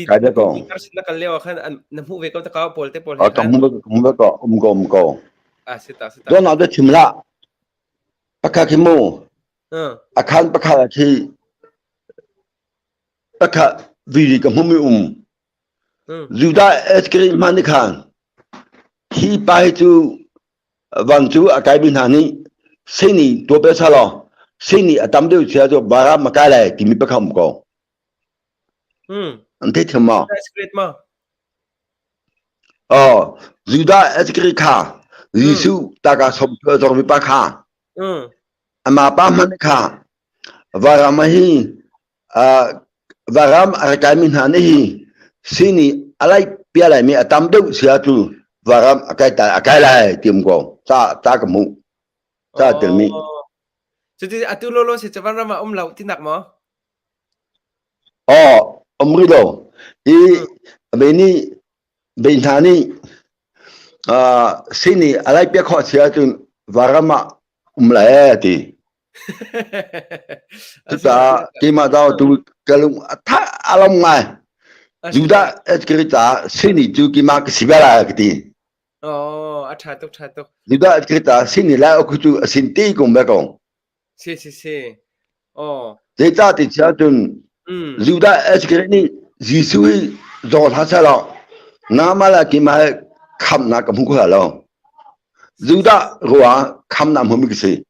cái đó còn nó cần leo khăn nằm hú về câu ta có pol không có ông cô sita Jona đó chim la pakha kimo akhan pakha khi pakha vì cái mồm Juda eskri mani khan khi pai tu van chu akai bin hani sini to pe salo sini atam de sia jo bara makai lai kimi pakha ông cô anh thấy thế mà Juda eskri kha Yesu ta ka som cho vi pa kha ama pa man kha varamahi varam akai min hani sini alai pia lai mi atam de sia tu varam akai lai tim ko ta ka mu ta tel mi jadi atu lolo si chavan rama lau tinak mo ông Rido, bên này bên thani, xin đi, alai biết khó xíu tu, varama lại đi, tức là khi mà đâu tu cái lúc thà along ngay, Juda cái ta xin đi tu khi mà cái gì lại cái đi, cha tuk, Juda cái ta xin đi lại ông tu xin đi cũng biết không, si, thế ta thì sao tu Juda eskri ni Yesus zo tha sa lo nama la ki ma kham na ka mu ko lo Juda roa kham na mu mi si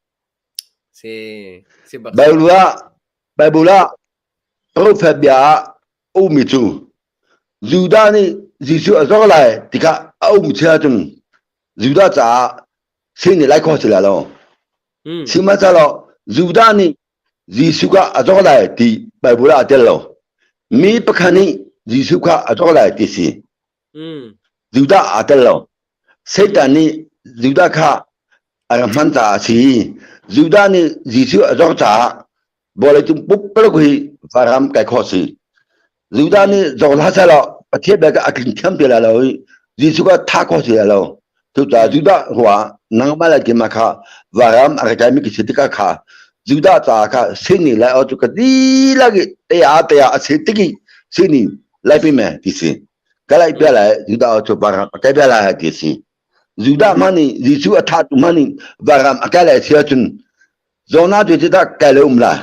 Bible prophet bia o mi tu Juda ni Yesus zo lai ti ka o mi cha tu Juda cha sin ni lai ko si la lo 什么在了？犹大呢？耶稣个阿做来的，拜不拉的了。没不看呢？耶稣个阿做来的是，犹大阿的了。谁但呢？犹大卡阿曼达是，犹大呢？耶稣阿做啥？บ่เลยจุปุ๊บก็คุยฟารามไก่ข้อสิรูดานี่จงหาซะแล้วประเทศแบบก็อักลิเข้มไปแล้วยิสุก็ท่าข้อสิแล้วทุกตารูดาหัวนางมาแล้วกินมาค่ะฟารามอะไรใจไม่คิดสิทธิ์ก็ค่ะรูดาตาค่ะสิ่งนี้แล้วจุกดีละกิเตะสิทธิ์กิสิ่งนี้ไล่ไปไหมที่สิก็ไล่ไปแล้วรูดาจุฟารามก็ไปแล้วที่สิรูดามันนี่ยิสุท่าตุมันนี่ฟารามก็ไล่เสียจนจงน่าจะจิตก็ไกลเลยละ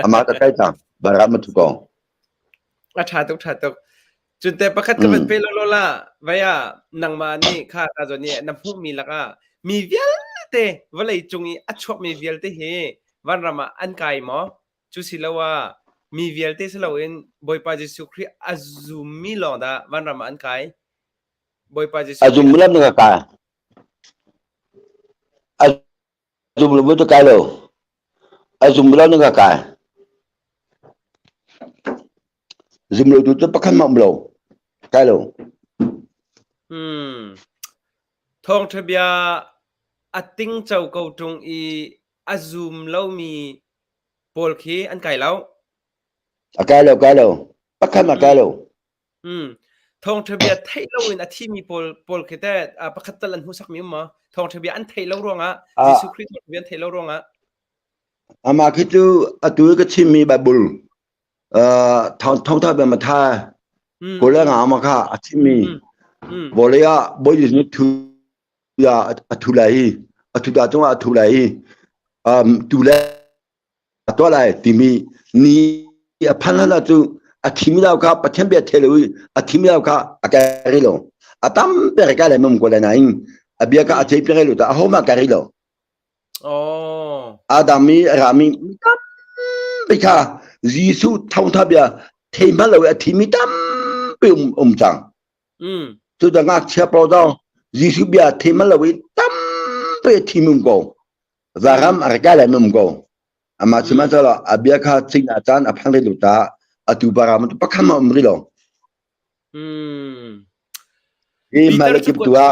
อามาตะไคร้ตามบารามาทุกองชาตุกจุดแต่ประคัดก็เป็นเปโลโลล่าไว้นังมานี่ข้าตาจนี่น้ำพุมีละก็มีเวลเตวันเลยจงอีอัดชอบมีเวลเตเฮวันรามาอันไกมอจุสิละว่ามีเวลเตสละเวนบอยปาจิสุครีอาซุมิลองดาวันรามาอันไกบอยปาจิสุอาซุมิลองนึกกาอาซุมิลองตัวไกลAzumlah ni kakak, Azumlah tu pakai mak belau, kalau. ทองทะเบียอัดติ้งเจ้าเก่าตรงอีอาซุมเล่ามีโปลเคอันไก่แล้วkalau, pakai mak kalau. ทองทะเบียไทยเล่าอินอาที่มีโปลเคแต่ประคัตตลันหูสักมิมมาทองทะเบียอันไทยเล่าร่วงยิสุคริสต์ทะเบียนไทยเล่าร่วงAmak itu atu ke cimi babul, thong thap yang mata, boleh ngamak ha cimi, boleh ya boleh ni tu ya atu lagi, atu datang atu lagi, tu lagi, atu lagi timi ni apa nak tu atimi lau ka patien biar telui, atimi lau ka akarilo, atam berkala memang naing, biar ka atimi perlu tak, aku mak akarilo. Adami Rami Bika Zisu Tabia Temalo Timitam Jang to the Nak Chapo Zisubia Temalo Tam Timungo Varam Argala Mumgo Amatsimatala Abiaka Tinatan Apaniluta Atubaram to Pakama Mrilo Malakiptua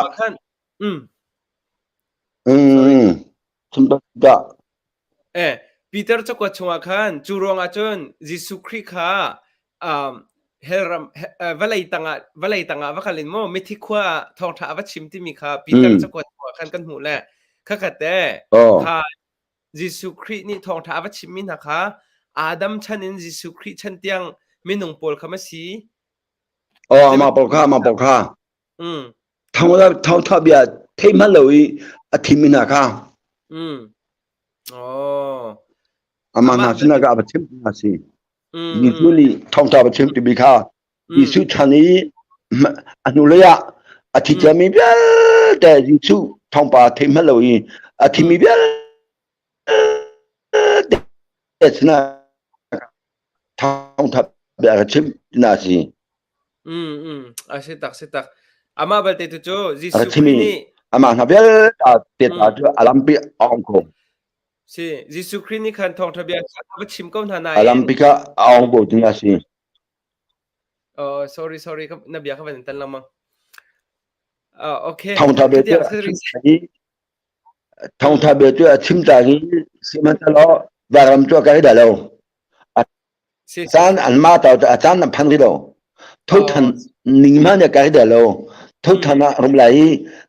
ปีเตอร์จะกวดชงคันจูรองอาจนยิสุคริค่ะเฮรัมวลัยตังว่าคันลินโมไม่ที่ขั้วทองท้าวัชิมที่มีค่ะปีเตอร์จะกวดชงคันกันหูแหละข้าขัดแต่ค่ะยิสุครินี่ทองท้าวัชิมมินะคะอาดัมชันนินยิสุคริชันเตียงไม่หนุ่งโปลคำว่าสีมาปกค่าทองทับยาเทมันเลยอาทิมินาค่ะอามานาสินะก็อาบชิมนาสินี่ดูนี่ท่องตาบชิมติบิค่ะยิสุชานีอนุเลยอาทิตย์จะมีเบี้ยแต่ยิสุท่องปาเทมเลยอาทิตย์มีเบี้ยแต่สินะท่องตาแบบชิมนาสิเสตักอามาบัลเตตุโจยิสุครินี่อามานาเบี้ยเตตาตัวอาลัมปีองโกสิยิสุครินี่คันทองทะเบียนวัชิมก็ทนายอาลัมปิกาองโกจริงๆสิsorry ครับนับยาครับวันนั้นละมั้งโอเคทองทะเบียนตัวชิมจากนี้สิมันจะล้อบารมตัวกันได้แล้วอาจารย์อันมาต่ออาจารย์นับพันกิโลทุกท่านนิ่งมันจะกันได้แล้วทุกท่านรวมไหล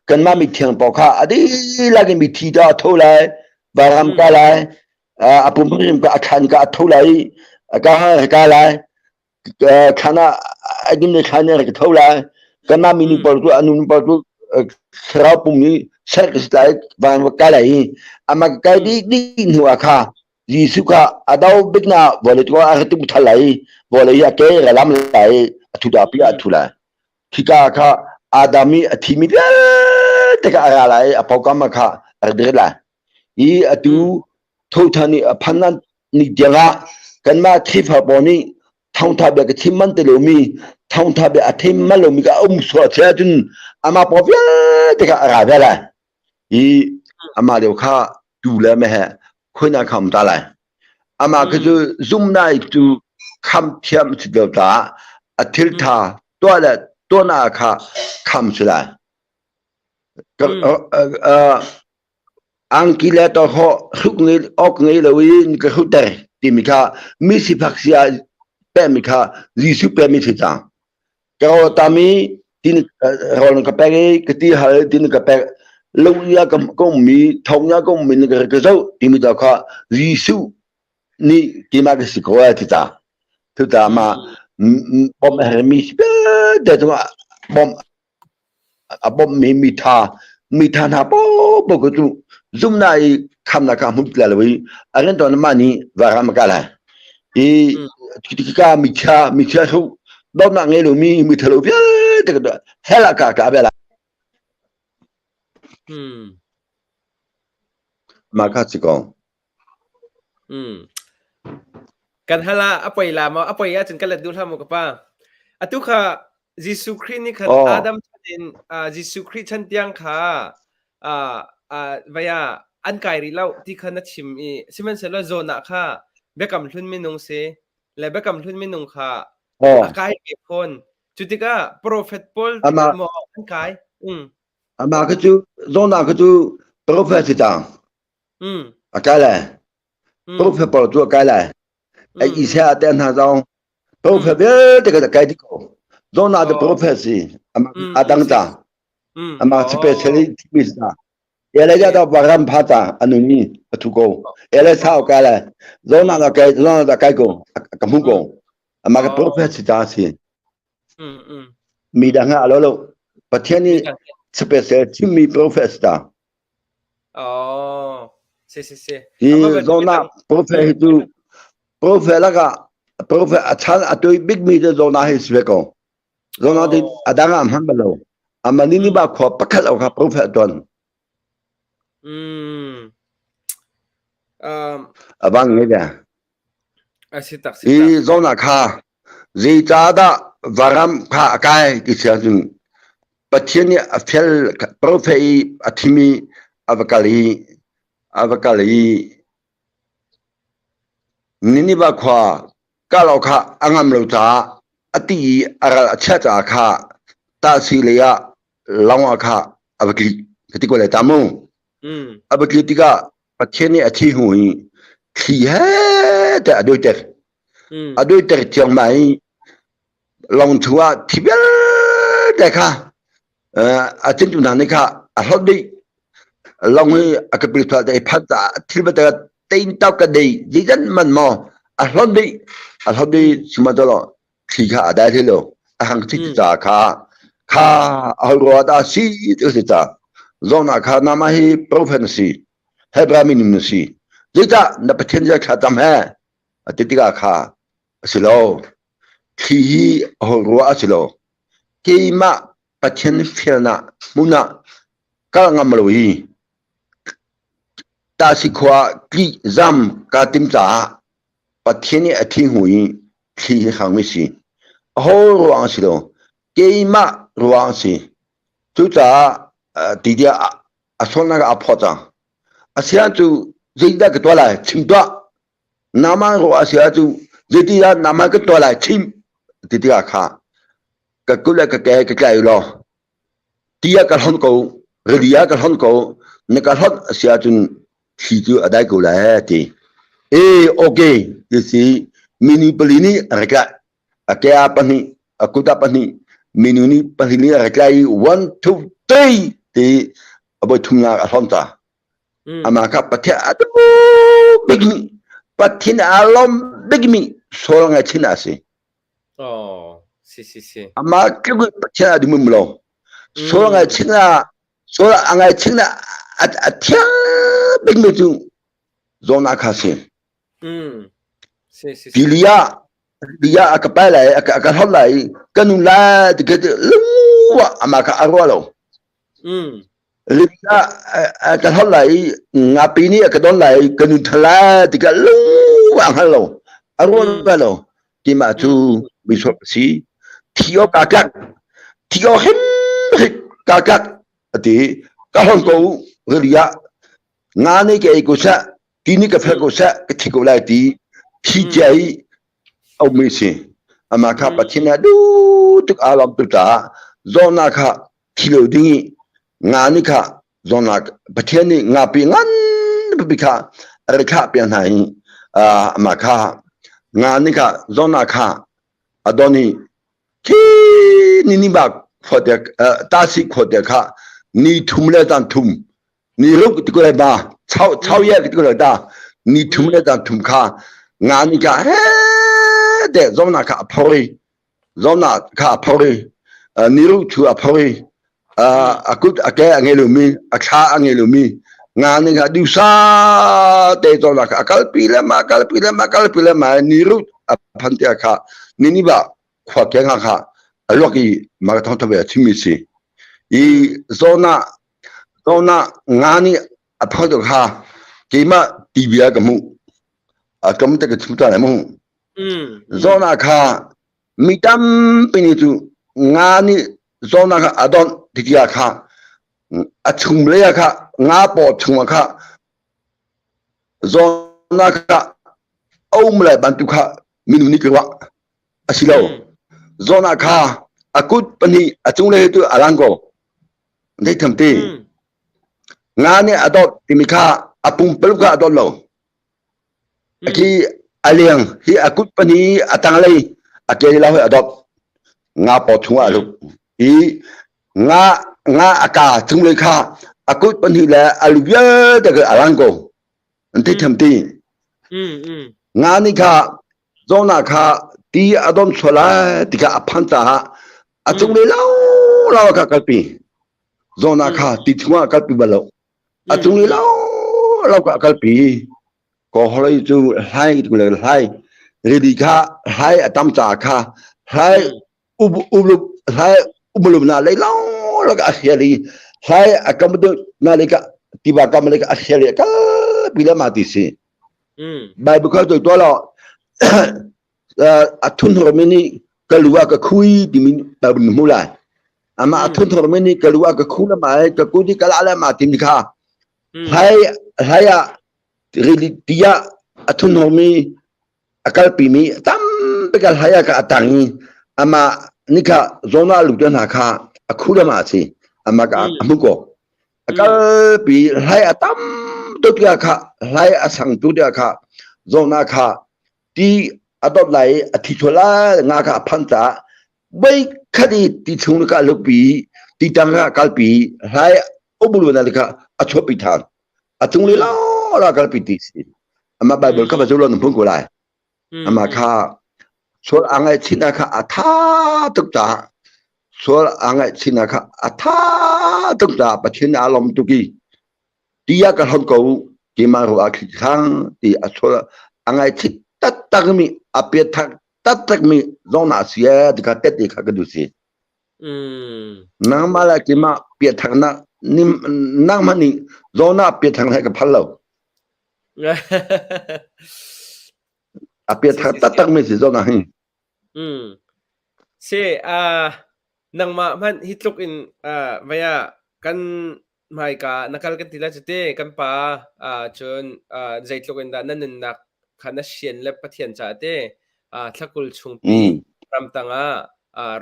กันมามีเทียงปอกข้าอดีตลักมีทีจ้าทุไลบารมกาไลอาปุ่มพิมพ์ก็อาคารก็ทุไลกาไลขณะกินในขณะก็ทุไลกันมามีนิปอลตัวอนุนิปอลตัวสระปุ่มนี้เช็คสไลด์บารมกาไลอามาไกดีหัวข้ายิสุข้าอาดาวบิกนาบอลตัวอาทิตย์มุทไลบอลยาเกย์ลำไลทุดาพิอาทุไลที่ก้าข้าอาดามีที่มีเดียแต่ก็อะไรอพอกรรมข้าอะไรเดือดละอีอดูทุกท่านนี่พันนั้นนี่เดียวกันมาที่ฝาบอนี่ท่องทับแบบที่มันเตลูมีท่องทับแบบที่มันลูมีก็สวดเสียจนอามาพอเพียงแต่ก็อะไรละอีอามาเดี๋ยวข้า ดูแลไม่ฮะคนน่ะคำตาไหลอามาก็จะซุ่มได้ดูคำเทียมสุดเดียวตาอาทิตย์ท่าตัวละตัวน่าค่ะคำสุดเลยก็อังกฤษตัวเขาสุกเงินออกเงินเลยนี่ก็เขาแต่ที่มีค่ามิสิพักเสียเป็นมีค่ารีสุเป็นมิสิจังก็ตามีที่นี่เราลงกับไปก็ที่หาที่นี่กับไปลูกยาก็มีทองยาก็มีนี่ก็เจ้าที่มีตัวเขารีสุนี่ที่มาก็สิกว่าที่ตาที่ตามาบอมเฮมิสเปเดี๋ยวตัวบอมมีท่าหน้าปกติซุ่มได้คำนักมุดเลยเว้ยอันนั้นตอนนั้นมานี่วารามกันเลยที่ก็มีชาทุกดอกนักเงี้ยมีทะลุเพี้ยแต่ก็เฮลักกะเบล่ามาคัดสิกองกันฮะละอภัยละมาอภัยอาจารย์กันเลยดูทำมุกป้าอตุค่ะยิสุคริสต์นี่ค่ะอาดัมชันยิสุคริสต์ชันเตียงค่ะว่าอันไกลเราที่ขนาดชิมอีสิมันเสร็จแล้วโซนค่ะเบกำทุนไม่นงเสและเบกำทุนไม่นงค่ะอากายเก็บคนจุดที่ก็โปรเฟตพอลที่มองอันไกลมาก็จูโซน่าก็จูโปรเฟตจังอากายเลยโปรเฟตพอลจูอากายเลยไอ้อีเสียแต่หน้าจงโปรเฟตแต่ก็จะไกลที่กูโซน่าจะโปรเฟตสิอาดังจ้ามาสเปเชียลิสต์มิสต์เอเลจะต้องวางรำพัดอันนี้ทุกคนเอเลสาวกันเลยโซน่าจะไกลกูกับมุกกูมาก็โปรเฟสจ้าสิมีดังอะไรแล้วประเทศนี้สเปเชียลที่มีโปรเฟสจ้าอ๋อสิที่โซน่าโปรเฟสดูโปรเฟสแล้วก็โปรเฟสชั้นตัวบิ๊กมีจะโซน่าให้สเปกงโซน่าที่ดังมันไม่รู้มันนี่บ้าขอปักเข้ากับโปรเฟสตัวบางอย่างเนี่ยอีโซน่าค่ะจีจ้าดาวารัมค่ะกายที่เสียจริงประเทศนี้เฟลโปรเฟสอัติมีอวกาลีนี่บ้าขวาก็เราค่ะอังกฤษเราจ้าอติอะไรเชื่อจ้าค่ะตาสิเลียลองค่ะอวกาลีที่กูเลยตามูอวกาลีที่ก็ประเทศนี้อธิหุยที่เหตุอด้วยเตอร์เชียงใหม่ลองชัวที่เบลเด็กค่ะอาจารย์จุนันนี่ค่ะอาหดีลองให้อากาศเปลี่ยนได้พัฒนาที่มันจะเต็มเท่ากันดียิ่งมันมออาหดีสมัยตลอดที่ค่ะได้ที่โลอาหารที่จะค่ะอารัวดาซีที่จะโซนค่ะน้ำให้โปรเฟนซีให้บรามินิมซียิ่งจะนับเป็นที่จะทำให้ติดกับค่ะสิโลที่อารัวสิโลที่มาประเทศฟิลนามุนาก็งามเลยตาสิขวาที่จำการติมจ่าประเทศนี้ที่หุยที่ข้างมิสิอารัวสิโลที่มารัวสิทุกจ่าที่เดียอาสนะก็อาพอจังอาเซียนจูจีนได้ก็ตัวละชิมตัวน้ำมันรัวอาเซียนจูจีนได้น้ำมันก็ตัวละชิมที่เดียค่ะก็กุลก็แก่อยู่แล้วที่ก็หันกูเรียก็หันกูนี่ก็หันเสียจนที่จูได้กูเลยที่โอเคที่สิมินิปลีนี่อะไรกันแกapa ni aku tak apa ni minu ni pas niอะไรกัน one two three ที่อบทุ่งนาหันตาอามาครับประเทศอาดูบิ๊กมีประเทศอารมณ์บิ๊กมีโซลงไงชินาสิอ๋อสิอามาคือประเทศอดูมึงมั้งโซลงไงชินาโซลงไงชินาเที่ยบิ๊กมีจุโซนาคาสิสิเลียอากาศไปเลยอากาศเท่าไหร่กันนู่นละที่ก็ลุ้งอามาค่ะอารวาโลเลียอากาศเท่าไหร่งาปีนี้อากาศเท่าไหร่กันนู่นทะเลที่ก็ลุ้งอ่างฮัลโหลอารวาโลที่มาจูมิสวสีที่อากาศที่อหิมกากที่ก็ฮังกูเลีย ngani ke ikusa tini ka phakosa ke thikolai ti thijai au mi si amaka pachina du tuk alam tu ta zona kha thilo dingi ngani kha zona patheni ngapi ngan bika rekha pian hai amaka ngani kha zona kha adoni ki nini ba khote ta si khote kha ni thumle dan thum ni ruk tikole ba chau ye tikole da ni thumle dan thum kha ngani kha he de zona kha phori zona kha phori ni ruk chu phori akut ake angelumi akha angelumi ngani kha diusa de zona kha akal pile ma ni ruk aphantia kha nini ba khwa ke nga kha aloki ma thong thobe chimisi I zona ngani aphodo kha kima tibia kamu akamu te kchuta mu zona kha mitam pinitu ngani zona kha adon tikia kha achumle kha nga po chuma kha zona kha omle bantu kha minuni kwa asilo zona kha akut pani achungle tu alango dei thamti ngani adot timikha apung peluka adot lo aki aliang hi akut pani atanglei akeli la ho adot nga po chunga lu I nga aka chungle kha akut pani la alubya de alango dei thamti ngani kha zona kha ti adon chola tika aphanta achungle lao ka kalpi zona kha ti chunga kalpi balo achungle lao ka kalpi ko holai chu hai tu le hai redi kha hai atam cha kha hai ub hai ubulum na le lao ka akheli hai akamdu na le ka tiba kam le ka akheli ka bila mati si bai bu kha to lo athun hormeni kalua ka khui dimin tabun mulai ama athun hormeni kalua ka khula mai ka kudi kala la ma tim kha hai really dia athun hormi akal pimi tam bekal haya ka atangi ama nika zona ludan kha akhula ma si ama ka amuko akal pi hai atam to kya kha hai asang tu dia kha zona kha ti adot lai athichola nga kha phanta bai khadi ti chung ka lupi ti tang ka kalpi hai obulu na ka achopi than atung le la kalpi ti si ama bible ka bazulo no phung ko lai ama kha sol angai china kha atha tuk ta sol angai china kha atha tuk ta pachin alom tuki tia ka hon ko ki ma ro akhi khang ti achol angai chit tat takmi apet thak tat takmi zona sia dika tet di kha du si nang mala ki ma pet thak na nim nang mani zona pet thak ha ka phalo apet thak tat takmi si zona hi se nang ma man hitluk in vaya kan mai ka nakal kan tila chute kan pa chon zaitluk in da nan nak khana sian le pathian cha te thakul chungpi ram tanga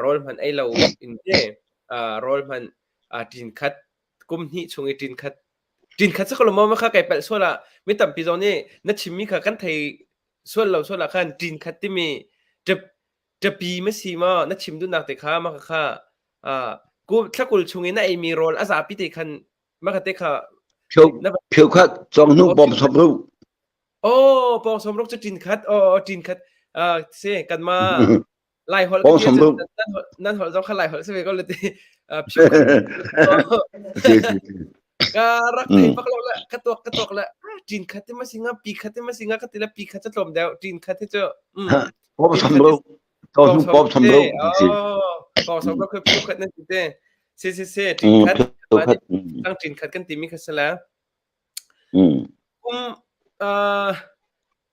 rol man ai lo in te rol man tin khat kum ni chungi tin khat sakolo ma kha kai pel sola mi tam pi zone na chimmi kha kan thai sol lo sola khan tin khat ti miจะปีไม่สิมานัดชิมดูนักแต่ข้ามาค่ะกูถ้ากูชงเงินน่ะไอมีโรลอาสาพิธีคันมาค่ะแต่ค่ะเพียวคัดจองนุ่งปอมสมรู้โอ้ปอมสมรู้จะจินคัดจินคัดเสียกันมาไล่หอลกันนั่นหอลจะขันไล่หอลเสียก็เลยพิวก็รักให้ปักเราละกระตกละจินคัดที่มาสิงห์ปีคัดที่มาสิงห์ก็ติละปีคัดจะหลมเดียวจินคัดที่จะปอมสมรู้ก็นุ่งปอมสมรู้ปอมสมรู้คือพิวคัดนั่นสิเต้เสียจินคัดตั้งจินคัดกันตีมีคัดซะแล้ว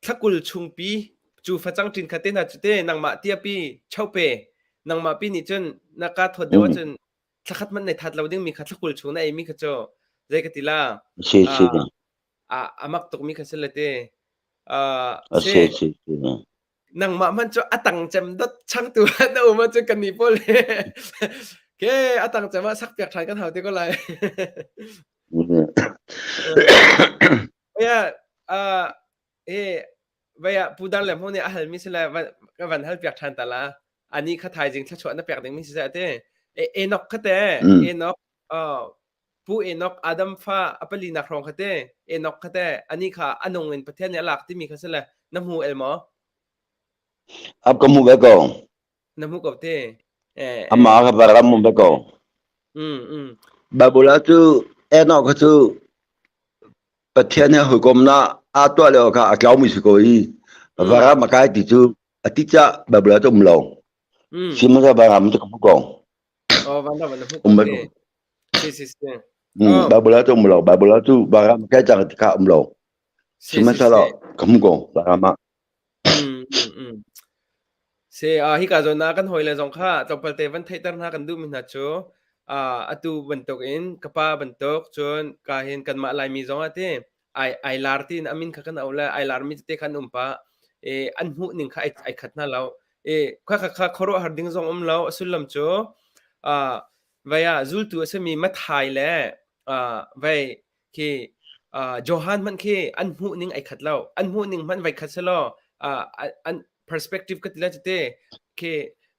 ถ้ากุลชุงปีจูฟ้าจังจินคัดเต้นหาจุดเต้นางมาเตียปีเช่าเปนางมาปีนี่จนนักการทดเดียวจนถ้าคัดมันในทัดเราดิ้งมีคัดถ้ากุลชุงในมีคัดโจใจกติลา amak tok mi khasalate se ase se nang ma man cho atang chem dot chang tu na ma cho kan ni pol ke atang chama sak pyak thai kan haute ko lai ya vaya pudan lem hone ahal mi sila ka van hal pyak than tala ani kha thai jing thla chwa na pyak ding mi sa te enok khate enok pu enok adam fa apali na khrong khate enok khate ani kha anong in pathian ya lak ti mi khasala namu elmo ab kamu beko namu ko te ama ka para kamu beko babula tu eno ka tu pathian ya hukom na atwa le ka akau mi ko yi para makai ti tu aticha babula tu mlo simu sa bara mu ka ko vanda namu ko te si babula tu mlo babula tu bara makai cha ka mlo simu sa lo kamu ko bara ma se hi ka zona kan hoile jong kha topal te van thaitar na kan du min na cho atu bantok in kapa bantok chon ka hin kan ma lai mi jong ate ai lartin amin kha kan aula ai lar mi te kan umpa an hu ning kha ai khat na law kha khoro har ding jong law asulam cho vaya zul tu asemi mat hai le vai ki johan man ke an hu ning ai khat law an hu ning man vai khat selo an perspective ka tila chite ke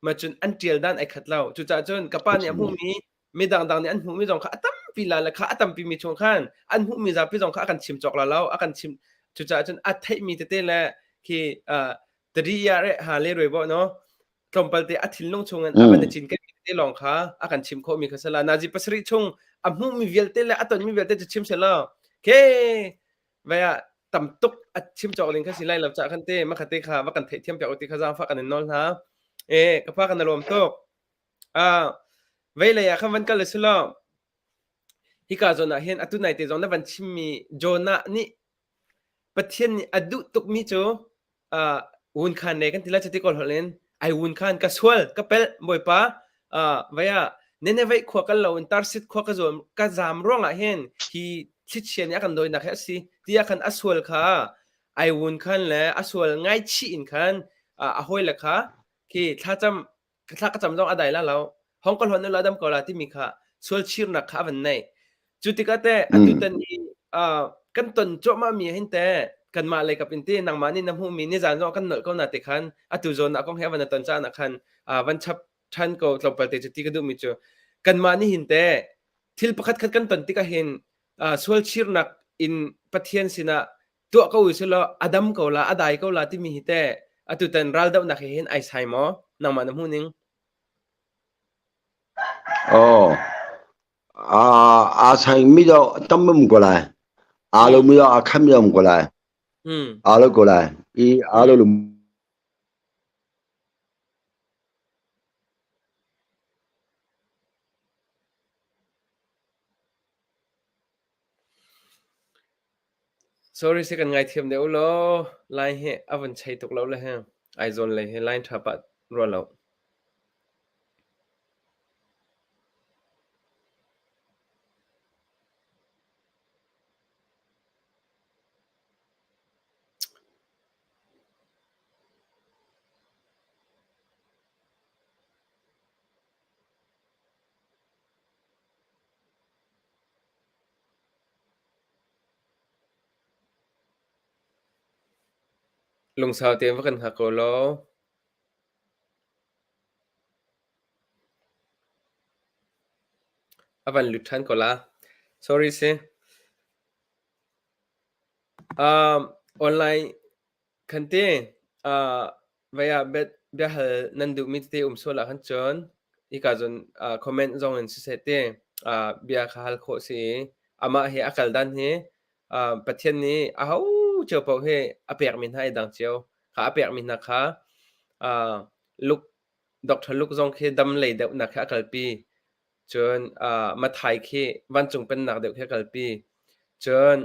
machun until dan ai khatlaw chu cha chon kapa ni amu mi dang ni an hu mi jong kha atam pila la kha atam pi mi chung khan an hu mi za pi jong kha akan chim chok la law akan chim chu cha chon a thai mi te la ki tari ya re ha le roi bo no tompal te athil long chung an akan chin ka te long kha akan chim kho mi khasala na ji pasri chung amu mi vel te la aton mi vel te chim se la ke vaya tầm túc chim chọc linh khá xí lai lập trả khăn tê mà khá tê khá và cần thể thiêm bẹo tê khá ra phát cần nôn hả cái phát cần lồm túc vậy là khá vẫn cả lịch lo hi cả zona hiền atu này tê zona vẫn chim mi zona ni bắt hiền adu túc mi cho un khan này kan tila chati kol holen ai un khan ka swal ka pel boy pa vậy nên vậy khoa cái lâu tar sit khoa cái zom ka zam rong à hiền hi chit chen ya kan doi na kha si tia kan aswal kha ai wun khan le aswal ngai chi in khan a hoi la kha ki thla ka cham jong adai la lo hong kol hon la dam ko la ti mi kha swal chir na kha van nei chutika te atu tan ni kan ton cho ma mi hin te kan ma le ka pin ti nang ma ni nam hu mi ni jan jo kan nol ko na te khan atu zon na kong heaven na ton cha na khan van chap than ko tlopal te chuti ka du mi chu kan ma ni hin te thil pakhat khat kan ton ti ka hin swal chir nak in pathian sina tu ka uselo adam ko la adai ko la ti mi hite atu tan ral da na hin ai sai mo nang ma namu ning sai mi do tâm mum ko lai lo mi do kham yom ko lai lo ko lai lo lu sorry se kan ngai thiam deu lo line he avan chai tok lo la he ai zon le he line thapat ro lo lung sao tiam va kan ha ko lo avan luthan ko la sorry se online khante vaya bet be hal nandu mi te so la khan chon ika zon comment zong en se te bia khal kho si ama he akal dan he pathian ni a hau cho po he apek min hai dang cheo kha apek min na kha luk dr luk zong khe dam lei de na kha kalpi chon ma thai khe wan chung pen nak de khe kalpi chon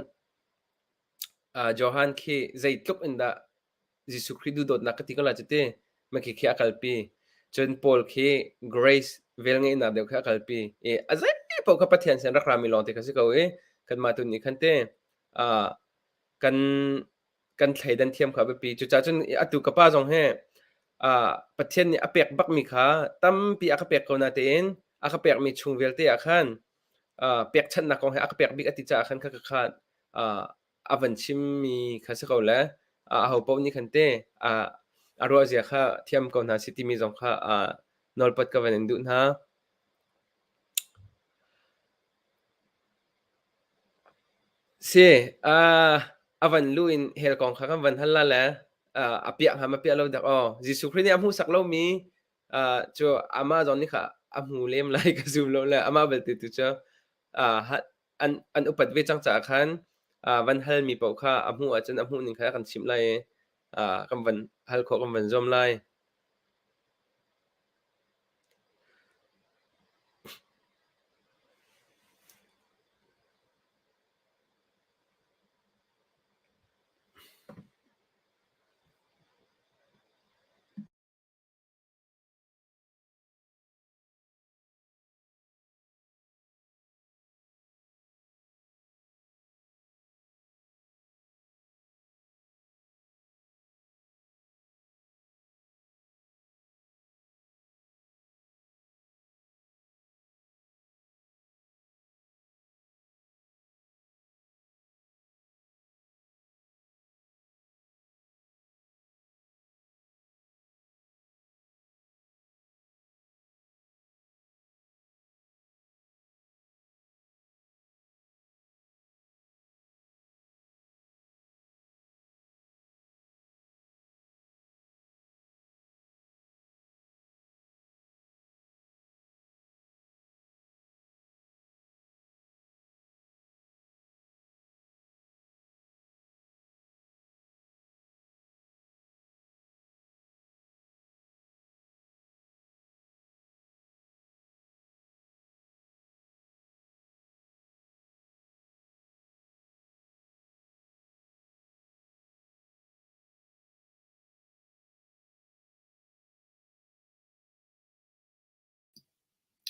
johan khe zaitluk in da jisu khridu dot na katikala chate ma khe khe kalpi chon pol khe grace vel nge na de kha kalpi azai po ka pathian sen rakra mi long te kasi ko kan ma tu ni khante กันกันไทยดันเทียมเขาไปปีจุดจ้าจนอตุกป้าจงให้ประเทศนี้อเปียกบักมีขาตั้มปีอากเปียกเขานาเตนอากเปียกมีชุงเวลเตอาคันเปียกชันนักของให้อากเปียกบิ๊กอติจ่าคันข้าขาดอวันชิมมีข้าศึกเขาแล้วเขาปนี่คันเตอารวาเสียข้าเทียมก่อนนะสิติมีจงข้านอลปัดกับวันดูนะเสียวันลุยเฮลกองข้ากันวันฮัลละแล้วเปียกหามาเปียกเราเด็กจิสุครีนี่อามูสักเรามีจัวอามาจอนนี่ค่ะอามูเลี้ยมไล่ก็ซูมเราแล้วอามาเบลติดตัวเจ้าอันอุปัตเวจังจากขันวันฮัลมีเป่าข้าอามูอาจารย์อามูหนึ่งข้ากันชิมไล่กำวันฮัลขอกำวันจอมไล่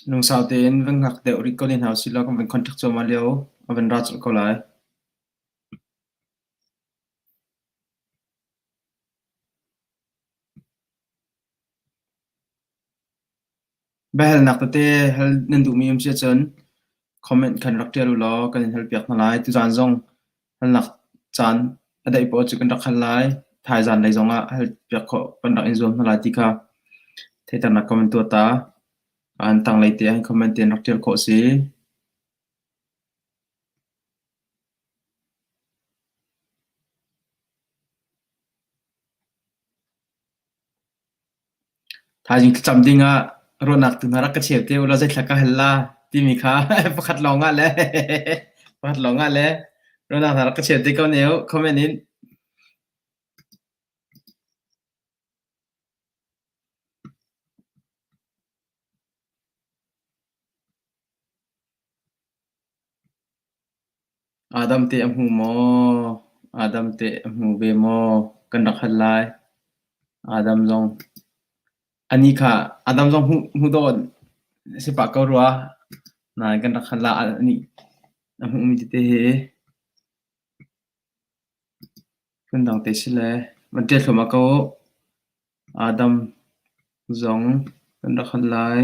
nung sau ten vang hak de uri kolin house sila kan ben contact so ma leo avan raj ko lai behel nak te hel nan du mi um sia chen comment kan rak te lu lo kan hel piak na lai tu zan zong hel nak chan adai po chu kan rak hal lai thai zan lai zonga hel piak ko kan rak in zom na lai ti kha the tan na comment tu ta an tang lai te han comment ten rak tel ko si thai jing cham dinga ro nak tu na rak ka chep te ula zai thaka hel la ti mi kha pakhat longa le pakhat longa le ro nak na rak ka chep te ko neu comment in Adam te amhu mo Adam te amhu be mo kan rak hal lai Adam zong ani kha Adam zong hu don se pa ko ruwa na kan rak hal la ani amhu mi te he kan dang te sile man te thoma ko Adam zong kan rak hal lai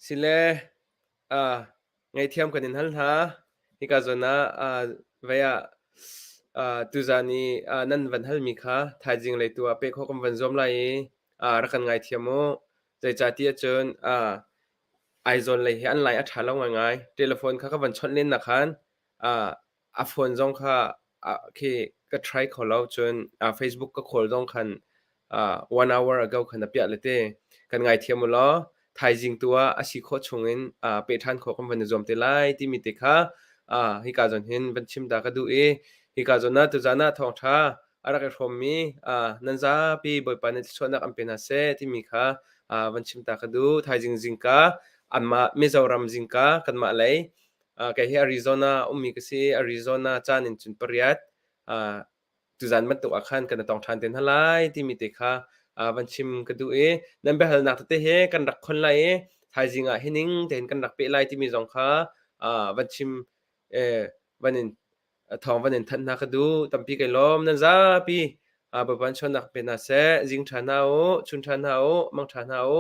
สิเลไงเทียมกันนินฮัลฮะฮิกาโซนะเวียตุจานีนั่นวันฮัลมีค่ะทายจริงเลยตัวเป็กเขากำวันจอมไลรักันไงเทียมโมใจจ่าที่จะเจอไอโซนเลยอันไลอัฐาลงไงเทเลโฟนเขาก็วันชดเล่นนะครับโฟนจงค่ะคือก็ try ขอเราจนFacebook ก็ขอลงคัน 1 hour ago ขณะเปียเลเตกันไงเทียมล้อไทยจริงตัวอาศิโคชงอินเปทันโคคอมวันจอมเตไลที่มีเตค่ะฮิกาจนเห็นบัญชิมดากดูฮิกาจนน่าตุจานาทองท้าอารักรมมีนันซาปีบอยปานิชวนักอัมเป็นอาเซที่มีค่ะบัญชิมดากดูไทยจริงกะอันมามิซารัมจริงกะกันมาเลยแกเฮอาริโซนามีกษีอาริโซนาจานินจุนปริยัตตุจานมันตัวอาคารกันต้องทานเต็นทลายที่มีเตค่ะบัญชิมกดูนั่นเป็นหนักเตะกันรักคนไล่ไทยจริงเฮนิงเห็นกันรักเปไลที่มีสองค่ะบัญชิมวันนี้ทองวันนี้ทันนักดูตั้มปีกันล้อมนั่นจ้าปีบัญชนนักเป็นอาเซจิงชานาโอชุนชานาโอมังชานาโอ